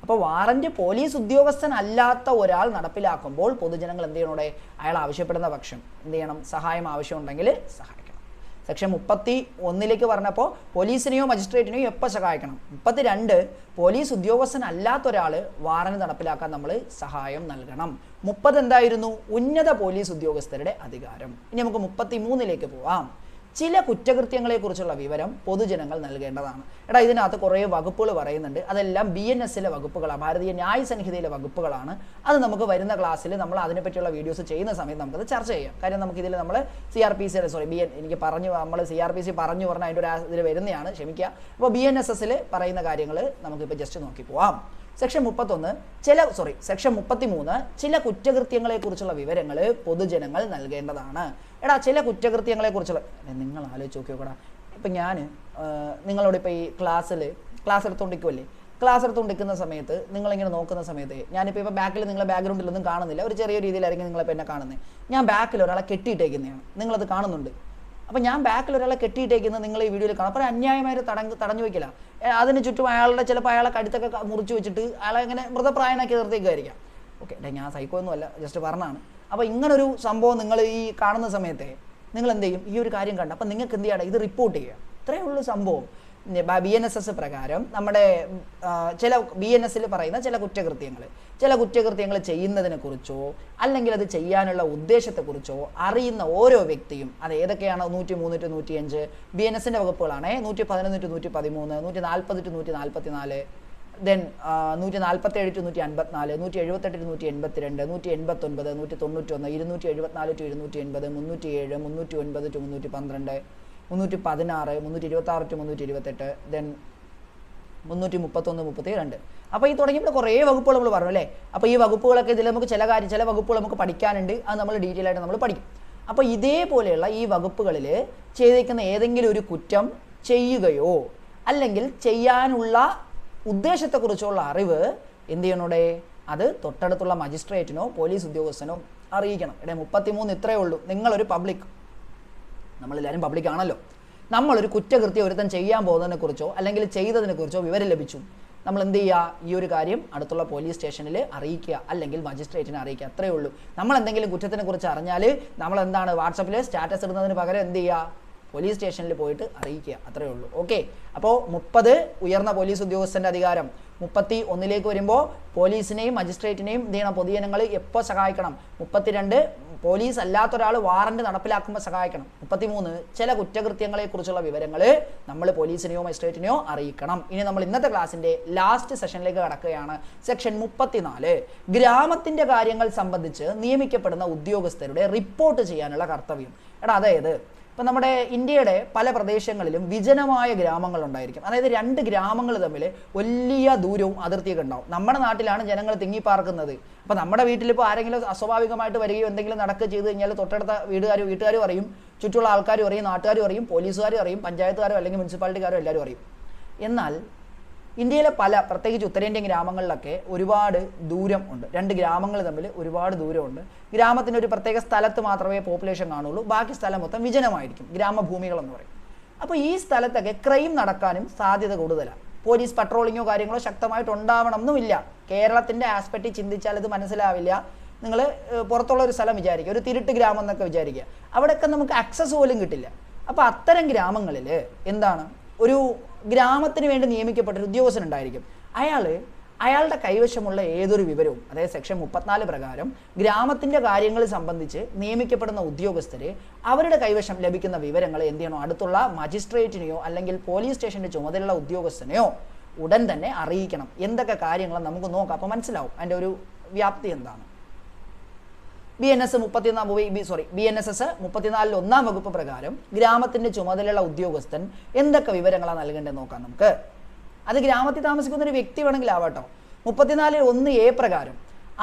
അപ്പോൾ വാറന്റ് പോലീസ് ഉദ്യോഗസ്ഥൻ അല്ലാത്ത ഒരാൾ നടപ്പിലാക്കുമ്പോൾ പൊതുജനങ്ങൾ എന്ത് ചെയ്യണോടെ, അയാൾ ആവശ്യപ്പെടുന്ന പക്ഷം എന്ത് ചെയ്യണം, സഹായം ആവശ്യമുണ്ടെങ്കിൽ സഹായിക്കണം. സെക്ഷൻ 31 പറഞ്ഞപ്പോൾ പോലീസിനെയോ മജിസ്ട്രേറ്റിനെയോ എപ്പോൾ സഹായിക്കണം? 32, പോലീസ് ഉദ്യോഗസ്ഥൻ അല്ലാത്ത ഒരാൾ വാറന്റ് നടപ്പിലാക്കാൻ നമ്മൾ സഹായം നൽകണം. 30 എന്തായിരുന്നു? ഉന്നത പോലീസ് ഉദ്യോഗസ്ഥരുടെ അധികാരം. ഇനി നമുക്ക് 33 പോവാം. ചില കുറ്റകൃത്യങ്ങളെക്കുറിച്ചുള്ള വിവരം പൊതുജനങ്ങൾ നൽകേണ്ടതാണ്. എടാ, ഇതിനകത്ത് കുറേ വകുപ്പുകൾ പറയുന്നുണ്ട്, അതെല്ലാം BNS-ലെ വകുപ്പുകളാണ്, ഭാരതീയ ന്യായ സംഹിതയിലെ വകുപ്പുകളാണ്. അത് നമുക്ക് വരുന്ന ക്ലാസ്സിൽ നമ്മൾ അതിനെപ്പറ്റിയുള്ള വീഡിയോസ് ചെയ്യുന്ന സമയത്ത് നമുക്കത് ചർച്ച ചെയ്യാം. കാര്യം നമുക്കിതിൽ നമ്മൾ എനിക്ക് നമ്മൾ CRPC പറഞ്ഞു പറഞ്ഞാൽ അതിൻ്റെ ഒരു ഇതിൽ വരുന്നതാണ്, ക്ഷമിക്കുക. അപ്പോൾ BNSS-ൽ പറയുന്ന കാര്യങ്ങൾ നമുക്കിപ്പോൾ ജസ്റ്റ് നോക്കി പോവാം. സെക്ഷൻ 33, ചില കുറ്റകൃത്യങ്ങളെക്കുറിച്ചുള്ള വിവരങ്ങൾ പൊതുജനങ്ങൾ നൽകേണ്ടതാണ്. എടാ, ചില കുറ്റകൃത്യങ്ങളെക്കുറിച്ചുള്ള നിങ്ങൾ ആലോചിച്ച് നോക്കിയോക്കടാ. ഇപ്പം ഞാൻ നിങ്ങളോട് ഇപ്പോൾ ഈ ക്ലാസ് എടുത്തുകൊണ്ടിരിക്കുമല്ലേ, ക്ലാസ് എടുത്തുകൊണ്ടിരിക്കുന്ന സമയത്ത് നിങ്ങളിങ്ങനെ നോക്കുന്ന സമയത്ത് ഞാനിപ്പോൾ ബാക്കിൽ നിങ്ങളെ ബാക്ക്ഗ്രൗണ്ടിലൊന്നും കാണുന്നില്ല, ഒരു ചെറിയ രീതിയിലായിരിക്കും നിങ്ങളിപ്പോൾ എന്നെ കാണുന്നത്. ഞാൻ ബാക്കിൽ ഒരാളെ കെട്ടിയിട്ടേക്കുന്നതാണ്, നിങ്ങളത് കാണുന്നുണ്ട്. അപ്പോൾ ഞാൻ ബാക്കിൽ ഒരാളെ കെട്ടിയിട്ടേക്കുന്നത് നിങ്ങൾ ഈ വീഡിയോയിൽ കാണാം. അപ്പോൾ അന്യായമായിട്ട് തടഞ്ഞു വയ്ക്കില്ല, അതിന് ചുറ്റും ചിലപ്പോൾ അയാളെ കഴുത്തൊക്കെ മുറിച്ച് വെച്ചിട്ട് അയാളെ ഇങ്ങനെ മൃതപ്രായനാക്കി നിർത്തിയേക്കുമായിരിക്കാം. ഓക്കെ, ഞാൻ സൈക്കോ ഒന്നുമല്ല, ജസ്റ്റ് പറഞ്ഞാണ്. അപ്പോൾ ഇങ്ങനൊരു സംഭവം നിങ്ങൾ ഈ കാണുന്ന സമയത്ത് നിങ്ങൾ എന്ത് ചെയ്യും? ഈ ഒരു കാര്യം കണ്ട് അപ്പോൾ നിങ്ങൾക്ക് എന്ത് ചെയ്യണം? ഇത് റിപ്പോർട്ട് ചെയ്യുക. ഇത്രയേ ഉള്ളൂ സംഭവം. BNSS പ്രകാരം നമ്മുടെ ചില BNS-ൽ പറയുന്ന ചില കുറ്റകൃത്യങ്ങൾ ചെയ്യുന്നതിനെ കുറിച്ചോ അല്ലെങ്കിൽ അത് ചെയ്യാനുള്ള ഉദ്ദേശത്തെക്കുറിച്ചോ അറിയുന്ന ഓരോ വ്യക്തിയും, അത് ഏതൊക്കെയാണ്? 103 to 105 BNS-ന്റെ വകുപ്പുകളാണ്. 111 to 113, 140 to 144, then 147 to 154, 178 to 182, 189, 191, 274 to 280, 307, 309 to 312, 316, 326 to 328, then 331, 32. അപ്പോൾ ഈ തുടങ്ങിയപ്പോൾ കുറേ വകുപ്പുകൾ നമ്മൾ പറഞ്ഞു അല്ലേ. അപ്പോൾ ഈ വകുപ്പുകളൊക്കെ ഇതിൽ നമുക്ക് ചില വകുപ്പുകൾ നമുക്ക് പഠിക്കാനുണ്ട്, അത് നമ്മൾ ഡീറ്റെയിൽ ആയിട്ട് നമ്മൾ പഠിക്കും. അപ്പോൾ ഇതേപോലെയുള്ള ഈ വകുപ്പുകളിൽ ചെയ്തേക്കുന്ന ഏതെങ്കിലും ഒരു കുറ്റം ചെയ്യുകയോ അല്ലെങ്കിൽ ചെയ്യാനുള്ള ഉദ്ദേശത്തെക്കുറിച്ചുള്ള അറിവ് എന്ത് ചെയ്യണോടെ, അത് തൊട്ടടുത്തുള്ള മജിസ്ട്രേറ്റിനോ പോലീസ് ഉദ്യോഗസ്ഥനോ അറിയിക്കണം. 33 ഇത്രയേ ഉള്ളൂ. നിങ്ങളൊരു പബ്ലിക്, നമ്മളെല്ലാവരും പബ്ലിക് ആണല്ലോ, നമ്മളൊരു കുറ്റകൃത്യം ഒരുത്തൻ ചെയ്യാൻ പോകുന്നതിനെക്കുറിച്ചോ അല്ലെങ്കിൽ ചെയ്തതിനെക്കുറിച്ചോ വിവരം ലഭിച്ചു, നമ്മൾ എന്ത് ചെയ്യുക? ഈ ഒരു കാര്യം അടുത്തുള്ള പോലീസ് സ്റ്റേഷനിൽ അറിയിക്കുക അല്ലെങ്കിൽ മജിസ്ട്രേറ്റിനെ അറിയിക്കുക. അത്രയേ ഉള്ളൂ. നമ്മൾ എന്തെങ്കിലും കുറ്റത്തിനെക്കുറിച്ച് അറിഞ്ഞാൽ നമ്മൾ എന്താണ് വാട്സപ്പിൽ സ്റ്റാറ്റസ് ഇടുന്നതിന് പകരം എന്ത് ചെയ്യുക? പോലീസ് സ്റ്റേഷനിൽ പോയിട്ട് അറിയിക്കുക. അത്രയേ ഉള്ളൂ. ഓക്കെ, അപ്പോൾ 30 ഉയർന്ന പോലീസ് ഉദ്യോഗസ്ഥൻ്റെ അധികാരം. 31 വരുമ്പോൾ പോലീസിനെയും മജിസ്ട്രേറ്റിനെയും എന്ത് ചെയ്യണം? പൊതുജനങ്ങൾ എപ്പോൾ സഹായിക്കണം? 32 പോലീസ് അല്ലാത്ത ഒരാൾ വാറന്റ് നടപ്പിലാക്കുമ്പോൾ സഹായിക്കണം. 33 ചില കുറ്റകൃത്യങ്ങളെക്കുറിച്ചുള്ള വിവരങ്ങൾ നമ്മൾ പോലീസിനെയോ മജിസ്ട്രേറ്റിനെയോ അറിയിക്കണം. ഇനി നമ്മൾ ഇന്നത്തെ ക്ലാസ്സിൻ്റെ ലാസ്റ്റ് സെഷനിലേക്ക് കടക്കുകയാണ്. സെക്ഷൻ 34, ഗ്രാമത്തിൻ്റെ കാര്യങ്ങൾ സംബന്ധിച്ച് നിയമിക്കപ്പെടുന്ന ഉദ്യോഗസ്ഥരുടെ റിപ്പോർട്ട് ചെയ്യാനുള്ള കർത്തവ്യം. അതായത് ഇപ്പം നമ്മുടെ ഇന്ത്യയുടെ പല പ്രദേശങ്ങളിലും വിജനമായ ഗ്രാമങ്ങളുണ്ടായിരിക്കും. അതായത് 2 ഗ്രാമങ്ങൾ തമ്മിൽ വലിയ ദൂരവും അതിർത്തിയൊക്കെ ഉണ്ടാവും. നമ്മുടെ നാട്ടിലാണ് ജനങ്ങൾ തിങ്ങിപ്പാർക്കുന്നത്. അപ്പോൾ നമ്മുടെ വീട്ടിലിപ്പോൾ ആരെങ്കിലും അസ്വാഭാവികമായിട്ട് വരികയോ എന്തെങ്കിലും നടക്കുക ചെയ്ത് കഴിഞ്ഞാൽ തൊട്ടടുത്ത വീട്ടുകാരും അറിയും, ചുറ്റുള്ള ആൾക്കാരും അറിയും, നാട്ടുകാരും അറിയും, പോലീസുകാരും അറിയും, പഞ്ചായത്തുകാരോ അല്ലെങ്കിൽ മുനിസിപ്പാലിറ്റിക്കാരോ എല്ലാവരും അറിയും. എന്നാൽ ഇന്ത്യയിലെ പ്രത്യേകിച്ച് ഉത്തരേന്ത്യൻ ഗ്രാമങ്ങളിലൊക്കെ ഒരുപാട് ദൂരം ഉണ്ട്. 2 ഗ്രാമങ്ങൾ തമ്മിൽ ഒരുപാട് ദൂരമുണ്ട്. ഗ്രാമത്തിൻ്റെ ഒരു പ്രത്യേക സ്ഥലത്ത് മാത്രമേ പോപ്പുലേഷൻ കാണുള്ളൂ, ബാക്കി സ്ഥലം മൊത്തം വിജനമായിരിക്കും, ഗ്രാമഭൂമികളെന്ന് പറയും. അപ്പോൾ ഈ സ്ഥലത്തൊക്കെ ക്രൈം നടക്കാനും സാധ്യത കൂടുതലാണ്. പോലീസ് പട്രോളിങ്ങോ കാര്യങ്ങളോ ശക്തമായിട്ട് ഉണ്ടാവണം എന്നുമില്ല. കേരളത്തിൻ്റെ ആസ്പെക്റ്റിൽ ചിന്തിച്ചാൽ ഇത് മനസ്സിലാവില്ല. നിങ്ങൾ പുറത്തുള്ള ഒരു സ്ഥലം വിചാരിക്കുക, ഒരു തിരുട്ട് ഗ്രാമം എന്നൊക്കെ വിചാരിക്കുക, അവിടെയൊക്കെ നമുക്ക് ആക്സസ് പോലും കിട്ടില്ല. അപ്പോൾ അത്തരം ഗ്രാമങ്ങളിൽ എന്താണ്, ഒരു ഗ്രാമത്തിന് വേണ്ടി നിയമിക്കപ്പെട്ട ഒരു ഉദ്യോഗസ്ഥൻ ഉണ്ടായിരിക്കും. അയാൾ അയാളുടെ കൈവശമുള്ള ഏതൊരു വിവരവും, അതായത് സെക്ഷൻ 34 പ്രകാരം ഗ്രാമത്തിൻ്റെ കാര്യങ്ങൾ സംബന്ധിച്ച് നിയമിക്കപ്പെടുന്ന ഉദ്യോഗസ്ഥർ അവരുടെ കൈവശം ലഭിക്കുന്ന വിവരങ്ങൾ എന്ത് ചെയ്യണോ, അടുത്തുള്ള മജിസ്ട്രേറ്റിനെയോ അല്ലെങ്കിൽ പോലീസ് സ്റ്റേഷൻ്റെ ചുമതലയുള്ള ഉദ്യോഗസ്ഥനെയോ ഉടൻ തന്നെ അറിയിക്കണം. എന്തൊക്കെ കാര്യങ്ങൾ നമുക്ക് നോക്കാം, അപ്പോൾ മനസ്സിലാവും അതിൻ്റെ ഒരു വ്യാപ്തി എന്താണ്. BNSS 34 1-ാം വകുപ്പ് പ്രകാരം ഗ്രാമത്തിൻ്റെ ചുമതലയുള്ള ഉദ്യോഗസ്ഥൻ എന്തൊക്കെ വിവരങ്ങളാണ് നൽകേണ്ടത് നോക്കാം നമുക്ക്. അത് ഗ്രാമത്തിൽ താമസിക്കുന്ന ഒരു വ്യക്തി വേണമെങ്കിൽ ആവട്ടോ. 34(1)(a) പ്രകാരം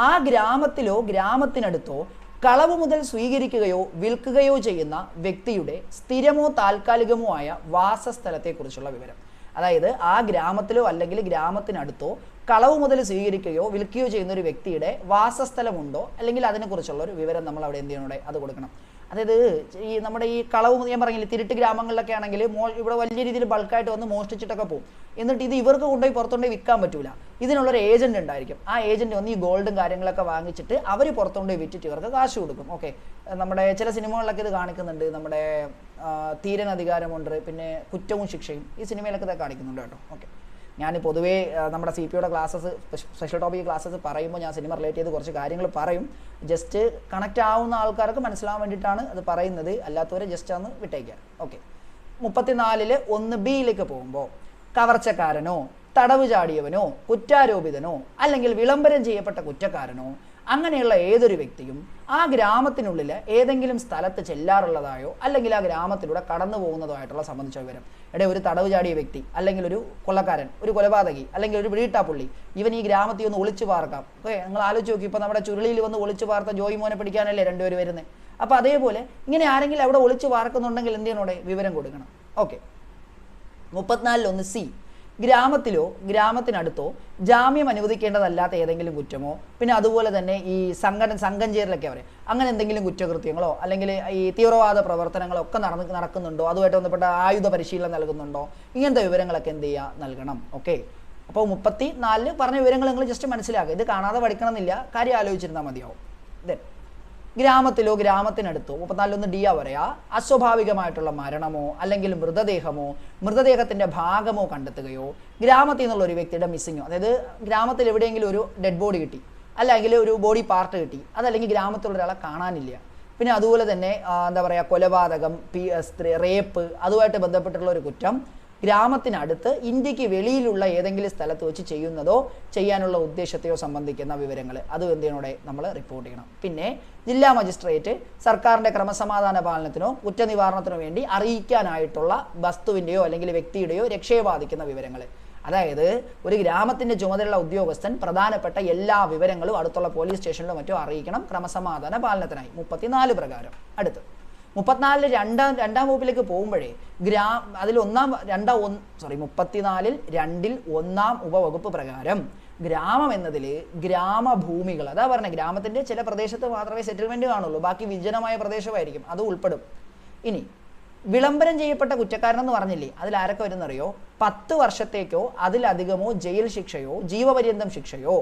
ആ ഗ്രാമത്തിലോ ഗ്രാമത്തിനടുത്തോ കളവ് മുതൽ സ്വീകരിക്കുകയോ വിൽക്കുകയോ ചെയ്യുന്ന വ്യക്തിയുടെ സ്ഥിരമോ താൽക്കാലികമോ ആയ വാസസ്ഥലത്തെക്കുറിച്ചുള്ള വിവരം. അതായത് ആ ഗ്രാമത്തിലോ അല്ലെങ്കിൽ ഗ്രാമത്തിനടുത്തോ കളവ് മുതൽ സ്വീകരിക്കുകയോ വിൽക്കുകയോ ചെയ്യുന്ന ഒരു വ്യക്തിയുടെ വാസസ്ഥലമുണ്ടോ അല്ലെങ്കിൽ അതിനെക്കുറിച്ചുള്ള ഒരു വിവരം നമ്മൾ അവിടെ എന്ത് ചെയ്യണോടെ അത് കൊടുക്കണം. അതായത് ഈ നമ്മുടെ ഈ കളവ് ഞാൻ പറഞ്ഞില്ലേ, തിരുട്ട് ഗ്രാമങ്ങളിലൊക്കെ ആണെങ്കിൽ ഇവിടെ വലിയ രീതിയിൽ ബൾക്കായിട്ട് വന്ന് മോഷ്ടിച്ചിട്ടൊക്കെ പോകും. എന്നിട്ട് ഇത് ഇവർക്ക് കൊണ്ടുപോയി പുറത്തുകൊണ്ടുപോയി വിൽക്കാൻ പറ്റൂല. ഇതിനുള്ളൊരു ഏജന്റ് ഉണ്ടായിരിക്കും. ആ ഏജന്റ് വന്ന് ഈ ഗോൾഡും കാര്യങ്ങളൊക്കെ വാങ്ങിച്ചിട്ട് അവർ പുറത്തുകൊണ്ടുപോയി വിറ്റിട്ട് ഇവർക്ക് കാശ് കൊടുക്കും. ഓക്കെ, നമ്മുടെ ചില സിനിമകളിലൊക്കെ ഇത് കാണിക്കുന്നുണ്ട്. നമ്മുടെ തീരൻ അധികാരമുണ്ട്, പിന്നെ കുറ്റവും ശിക്ഷയും, ഈ സിനിമയിലൊക്കെ ഇത് കാണിക്കുന്നുണ്ട് കേട്ടോ. ഓക്കെ, ഞാൻ പൊതുവേ നമ്മുടെ CPOയുടെ ക്ലാസ്സസ്, സ്പെഷ്യൽ ടോപ്പിക് ക്ലാസ്സസ് പറയുമ്പോൾ ഞാൻ സിനിമ റിലേറ്റ് ചെയ്ത് കുറച്ച് കാര്യങ്ങൾ പറയും. ജസ്റ്റ് കണക്റ്റ് ആവുന്ന ആൾക്കാർക്ക് മനസ്സിലാവാൻ വേണ്ടിയിട്ടാണ് അത് പറയുന്നത്, അല്ലാത്തവരെ ജസ്റ്റ് ഒന്ന് വിട്ടേക്കുക. ഓക്കെ, 34 1B പോകുമ്പോൾ കവർച്ചക്കാരനോ തടവ് ചാടിയവനോ കുറ്റാരോപിതനോ അല്ലെങ്കിൽ വിളംബരം ചെയ്യപ്പെട്ട കുറ്റക്കാരനോ അങ്ങനെയുള്ള ഏതൊരു വ്യക്തിയും ആ ഗ്രാമത്തിനുള്ളിൽ ഏതെങ്കിലും സ്ഥലത്ത് ചെല്ലാറുള്ളതായോ അല്ലെങ്കിൽ ആ ഗ്രാമത്തിലൂടെ കടന്നു പോകുന്നതോ ആയിട്ടുള്ള സംബന്ധിച്ച വിവരം. ഒരു തടവ് ചാടിയ വ്യക്തി അല്ലെങ്കിൽ ഒരു കൊള്ളക്കാരൻ, ഒരു കൊലപാതകി അല്ലെങ്കിൽ ഒരു വീട്ടാപ്പുള്ളി, ഇവൻ ഈ ഗ്രാമത്തിൽ ഒന്ന് ഒളിച്ചു പാർക്കാം. ഓക്കെ, നിങ്ങൾ ആലോചിച്ച് നോക്കി, ഇപ്പോൾ നമ്മുടെ ചുരുളിയിൽ വന്ന് ഒളിച്ചു പാർത്ത ജോയി മോനെ പിടിക്കാനല്ലേ രണ്ടുപേർ വരുന്നത്. അപ്പോൾ അതേപോലെ ഇങ്ങനെ ആരെങ്കിലും അവിടെ ഒളിച്ചു പാർക്കുന്നുണ്ടെങ്കിൽ എന്ത് ചെയ്യണോടെ വിവരം കൊടുക്കണം. ഓക്കെ, 34(1)(c) ഗ്രാമത്തിലോ ഗ്രാമത്തിനടുത്തോ ജാമ്യം അനുവദിക്കേണ്ടതല്ലാത്ത ഏതെങ്കിലും കുറ്റമോ, പിന്നെ അതുപോലെ തന്നെ ഈ സംഘം ചേരലൊക്കെ അവരെ അങ്ങനെ എന്തെങ്കിലും കുറ്റകൃത്യങ്ങളോ അല്ലെങ്കിൽ ഈ തീവ്രവാദ പ്രവർത്തനങ്ങളോ ഒക്കെ നടക്കുന്നുണ്ടോ, അതുമായിട്ട് ബന്ധപ്പെട്ട ആയുധ പരിശീലനം നൽകുന്നുണ്ടോ, ഇങ്ങനത്തെ വിവരങ്ങളൊക്കെ എന്ത് ചെയ്യുക, നൽകണം. ഓക്കെ, അപ്പോൾ 34 പറഞ്ഞ വിവരങ്ങൾ നിങ്ങൾ ജസ്റ്റ് മനസ്സിലാക്കുക. ഇത് കാണാതെ പഠിക്കണമെന്നില്ല, കാര്യം ആലോചിച്ചിരുന്നാൽ മതിയാവും. ദെൻ ഗ്രാമത്തിലോ ഗ്രാമത്തിനടുത്തോ 34(1)(d) പറയാ അസ്വാഭാവികമായിട്ടുള്ള മരണമോ അല്ലെങ്കിൽ മൃതദേഹമോ മൃതദേഹത്തിന്റെ ഭാഗമോ കണ്ടെത്തുകയോ ഗ്രാമത്തിൽ നിന്നുള്ള ഒരു വ്യക്തിയുടെ മിസ്സിങ്ങോ, അതായത് ഗ്രാമത്തിൽ എവിടെയെങ്കിലും ഒരു ഡെഡ് ബോഡി കിട്ടി അല്ലെങ്കിൽ ഒരു ബോഡി പാർട്ട് കിട്ടി, അതല്ലെങ്കിൽ ഗ്രാമത്തിലുള്ള ഒരാളെ കാണാനില്ല, പിന്നെ അതുപോലെ തന്നെ എന്താ പറയുക കൊലപാതകം, റേപ്പ്, അതുമായിട്ട് ബന്ധപ്പെട്ടുള്ള ഒരു കുറ്റം ഗ്രാമത്തിനടുത്ത് ഇന്ത്യക്ക് വെളിയിലുള്ള ഏതെങ്കിലും സ്ഥലത്ത് വെച്ച് ചെയ്യുന്നതോ ചെയ്യാനുള്ള ഉദ്ദേശത്തെയോ സംബന്ധിക്കുന്ന വിവരങ്ങൾ അത് എന്ത് ചെയ്യണോടെ നമ്മൾ റിപ്പോർട്ട് ചെയ്യണം. പിന്നെ ജില്ലാ മജിസ്ട്രേറ്റ് സർക്കാരിൻ്റെ ക്രമസമാധാന പാലനത്തിനോ കുറ്റനിവാരണത്തിനോ വേണ്ടി അറിയിക്കാനായിട്ടുള്ള വസ്തുവിൻ്റെയോ അല്ലെങ്കിൽ വ്യക്തിയുടെയോ രക്ഷയെ ബാധിക്കുന്ന വിവരങ്ങൾ. അതായത് ഒരു ഗ്രാമത്തിൻ്റെ ചുമതലയുള്ള ഉദ്യോഗസ്ഥൻ പ്രധാനപ്പെട്ട എല്ലാ വിവരങ്ങളും അടുത്തുള്ള പോലീസ് സ്റ്റേഷനിലോ മറ്റോ അറിയിക്കണം ക്രമസമാധാന പാലനത്തിനായി. 34 പ്രകാരം. അടുത്ത് 34 രണ്ടാം വകുപ്പിലേക്ക് പോകുമ്പോഴേ അതിൽ 34 1-ൽ ഉപവകുപ്പ് പ്രകാരം ഗ്രാമം എന്നതിൽ ഗ്രാമഭൂമികൾ, അതാ പറഞ്ഞത് ഗ്രാമത്തിൻ്റെ ചില പ്രദേശത്ത് മാത്രമേ സെറ്റിൽമെൻറ്റ് കാണുള്ളൂ, ബാക്കി വിജനമായ പ്രദേശമായിരിക്കും, അത് ഉൾപ്പെടും. ഇനി വിളംബരം ചെയ്യപ്പെട്ട കുറ്റക്കാരനെന്ന് പറഞ്ഞില്ലേ, അതിൽ ആരൊക്കെ വരുന്നറിയോ, 10 വർഷത്തേക്കോ അതിലധികമോ ജയിൽ ശിക്ഷയോ ജീവപര്യന്തം ശിക്ഷയോ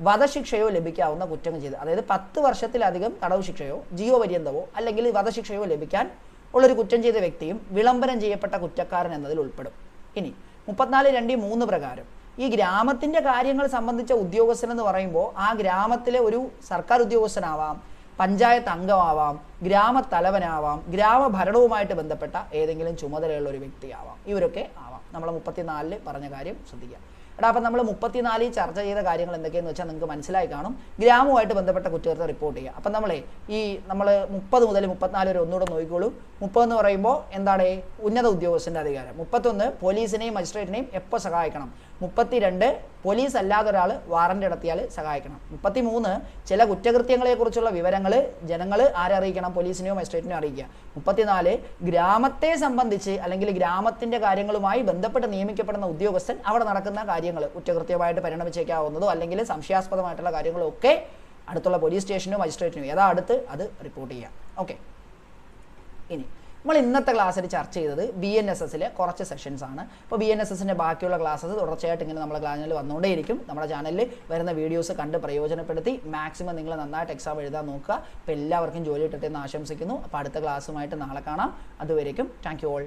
വധശിക്ഷയോ ലഭിക്കാവുന്ന കുറ്റങ്ങൾ ചെയ്ത്, അതായത് 10 വർഷത്തിലധികം തടവ് ശിക്ഷയോ ജീവപര്യന്തമോ അല്ലെങ്കിൽ വധശിക്ഷയോ ലഭിക്കാൻ ഉള്ളൊരു കുറ്റം ചെയ്ത വ്യക്തിയും വിളംബരം ചെയ്യപ്പെട്ട കുറ്റക്കാരൻ എന്നതിൽ ഉൾപ്പെടും. ഇനി 34(2)(3) പ്രകാരം ഈ ഗ്രാമത്തിൻ്റെ കാര്യങ്ങൾ സംബന്ധിച്ച ഉദ്യോഗസ്ഥൻ എന്ന് പറയുമ്പോൾ ആ ഗ്രാമത്തിലെ ഒരു സർക്കാർ ഉദ്യോഗസ്ഥനാവാം, പഞ്ചായത്ത് അംഗമാവാം, ഗ്രാമത്തലവനാവാം, ഗ്രാമഭരണവുമായിട്ട് ബന്ധപ്പെട്ട ഏതെങ്കിലും ചുമതലയുള്ള ഒരു വ്യക്തിയാവാം, ഇവരൊക്കെ ആവാം. നമ്മൾ 34 പറഞ്ഞ കാര്യം ശ്രദ്ധിക്കുക. അപ്പം നമ്മൾ 34 ചർച്ച ചെയ്ത കാര്യങ്ങൾ എന്തൊക്കെയെന്ന് വെച്ചാൽ നിങ്ങൾക്ക് മനസ്സിലായി കാണും. ഗ്രാമവുമായിട്ട് ബന്ധപ്പെട്ട കുറ്റകൃത്യം റിപ്പോർട്ട് ചെയ്യുക. അപ്പം നമ്മൾ 30 മുതൽ 34 വരെ ഒന്നുകൂടെ നോക്കിക്കോളൂ. 30 എന്ന് പറയുമ്പോൾ എന്താണ്, ഉന്നത ഉദ്യോഗസ്ഥൻ്റെ അധികാരം. 31 പോലീസിനെയും മജിസ്ട്രേറ്റിനെയും എപ്പോൾ സഹായിക്കണം. 32 പോലീസ് അല്ലാതെ ഒരാൾ വാറന്റ് നടത്തിയാൽ സഹായിക്കണം. 33 ചില കുറ്റകൃത്യങ്ങളെക്കുറിച്ചുള്ള വിവരങ്ങൾ ജനങ്ങൾ ആരറിയിക്കണം, പോലീസിനെയോ മജിസ്ട്രേറ്റിനെയോ അറിയിക്കുക. 34 ഗ്രാമത്തെ സംബന്ധിച്ച് അല്ലെങ്കിൽ ഗ്രാമത്തിൻ്റെ കാര്യങ്ങളുമായി ബന്ധപ്പെട്ട് നിയമിക്കപ്പെടുന്ന ഉദ്യോഗസ്ഥൻ അവിടെ നടക്കുന്ന കാര്യങ്ങൾ കുറ്റകൃത്യമായിട്ട് പരിണമിച്ചേക്കാവുന്നതോ അല്ലെങ്കിൽ സംശയാസ്പദമായിട്ടുള്ള കാര്യങ്ങളോ ഒക്കെ അടുത്തുള്ള പോലീസ് സ്റ്റേഷനോ മജിസ്ട്രേറ്റിനോ ഏതാ അടുത്ത് അത് റിപ്പോർട്ട് ചെയ്യാം. ഓക്കെ, ഇനി നമ്മൾ ഇന്നത്തെ ക്ലാസ്സിൽ ചർച്ച ചെയ്തത് BNSSലെ കുറച്ച് സെഷൻസ് ആണ്. അപ്പോൾ BNSSൻ്റെ ബാക്കിയുള്ള ക്ലാസ്സസ് തുടർച്ചയായിട്ട് ഇങ്ങനെ നമ്മുടെ ചാനലിൽ വന്നുകൊണ്ടേയിരിക്കും. നമ്മുടെ ചാനലിൽ വരുന്ന വീഡിയോസ് കണ്ട് പ്രയോജനപ്പെടുത്തി മാക്സിമം നിങ്ങൾ നന്നായിട്ട് എക്സാം എഴുതാൻ നോക്കുക. അപ്പോൾ എല്ലാവർക്കും ജോലി കിട്ടട്ടെ എന്ന് ആശംസിക്കുന്നു. അപ്പോൾ അടുത്ത ക്ലാസ്സുമായിട്ട് നാളെ കാണാം. അതുവരേക്കും താങ്ക് യു ഓൾ.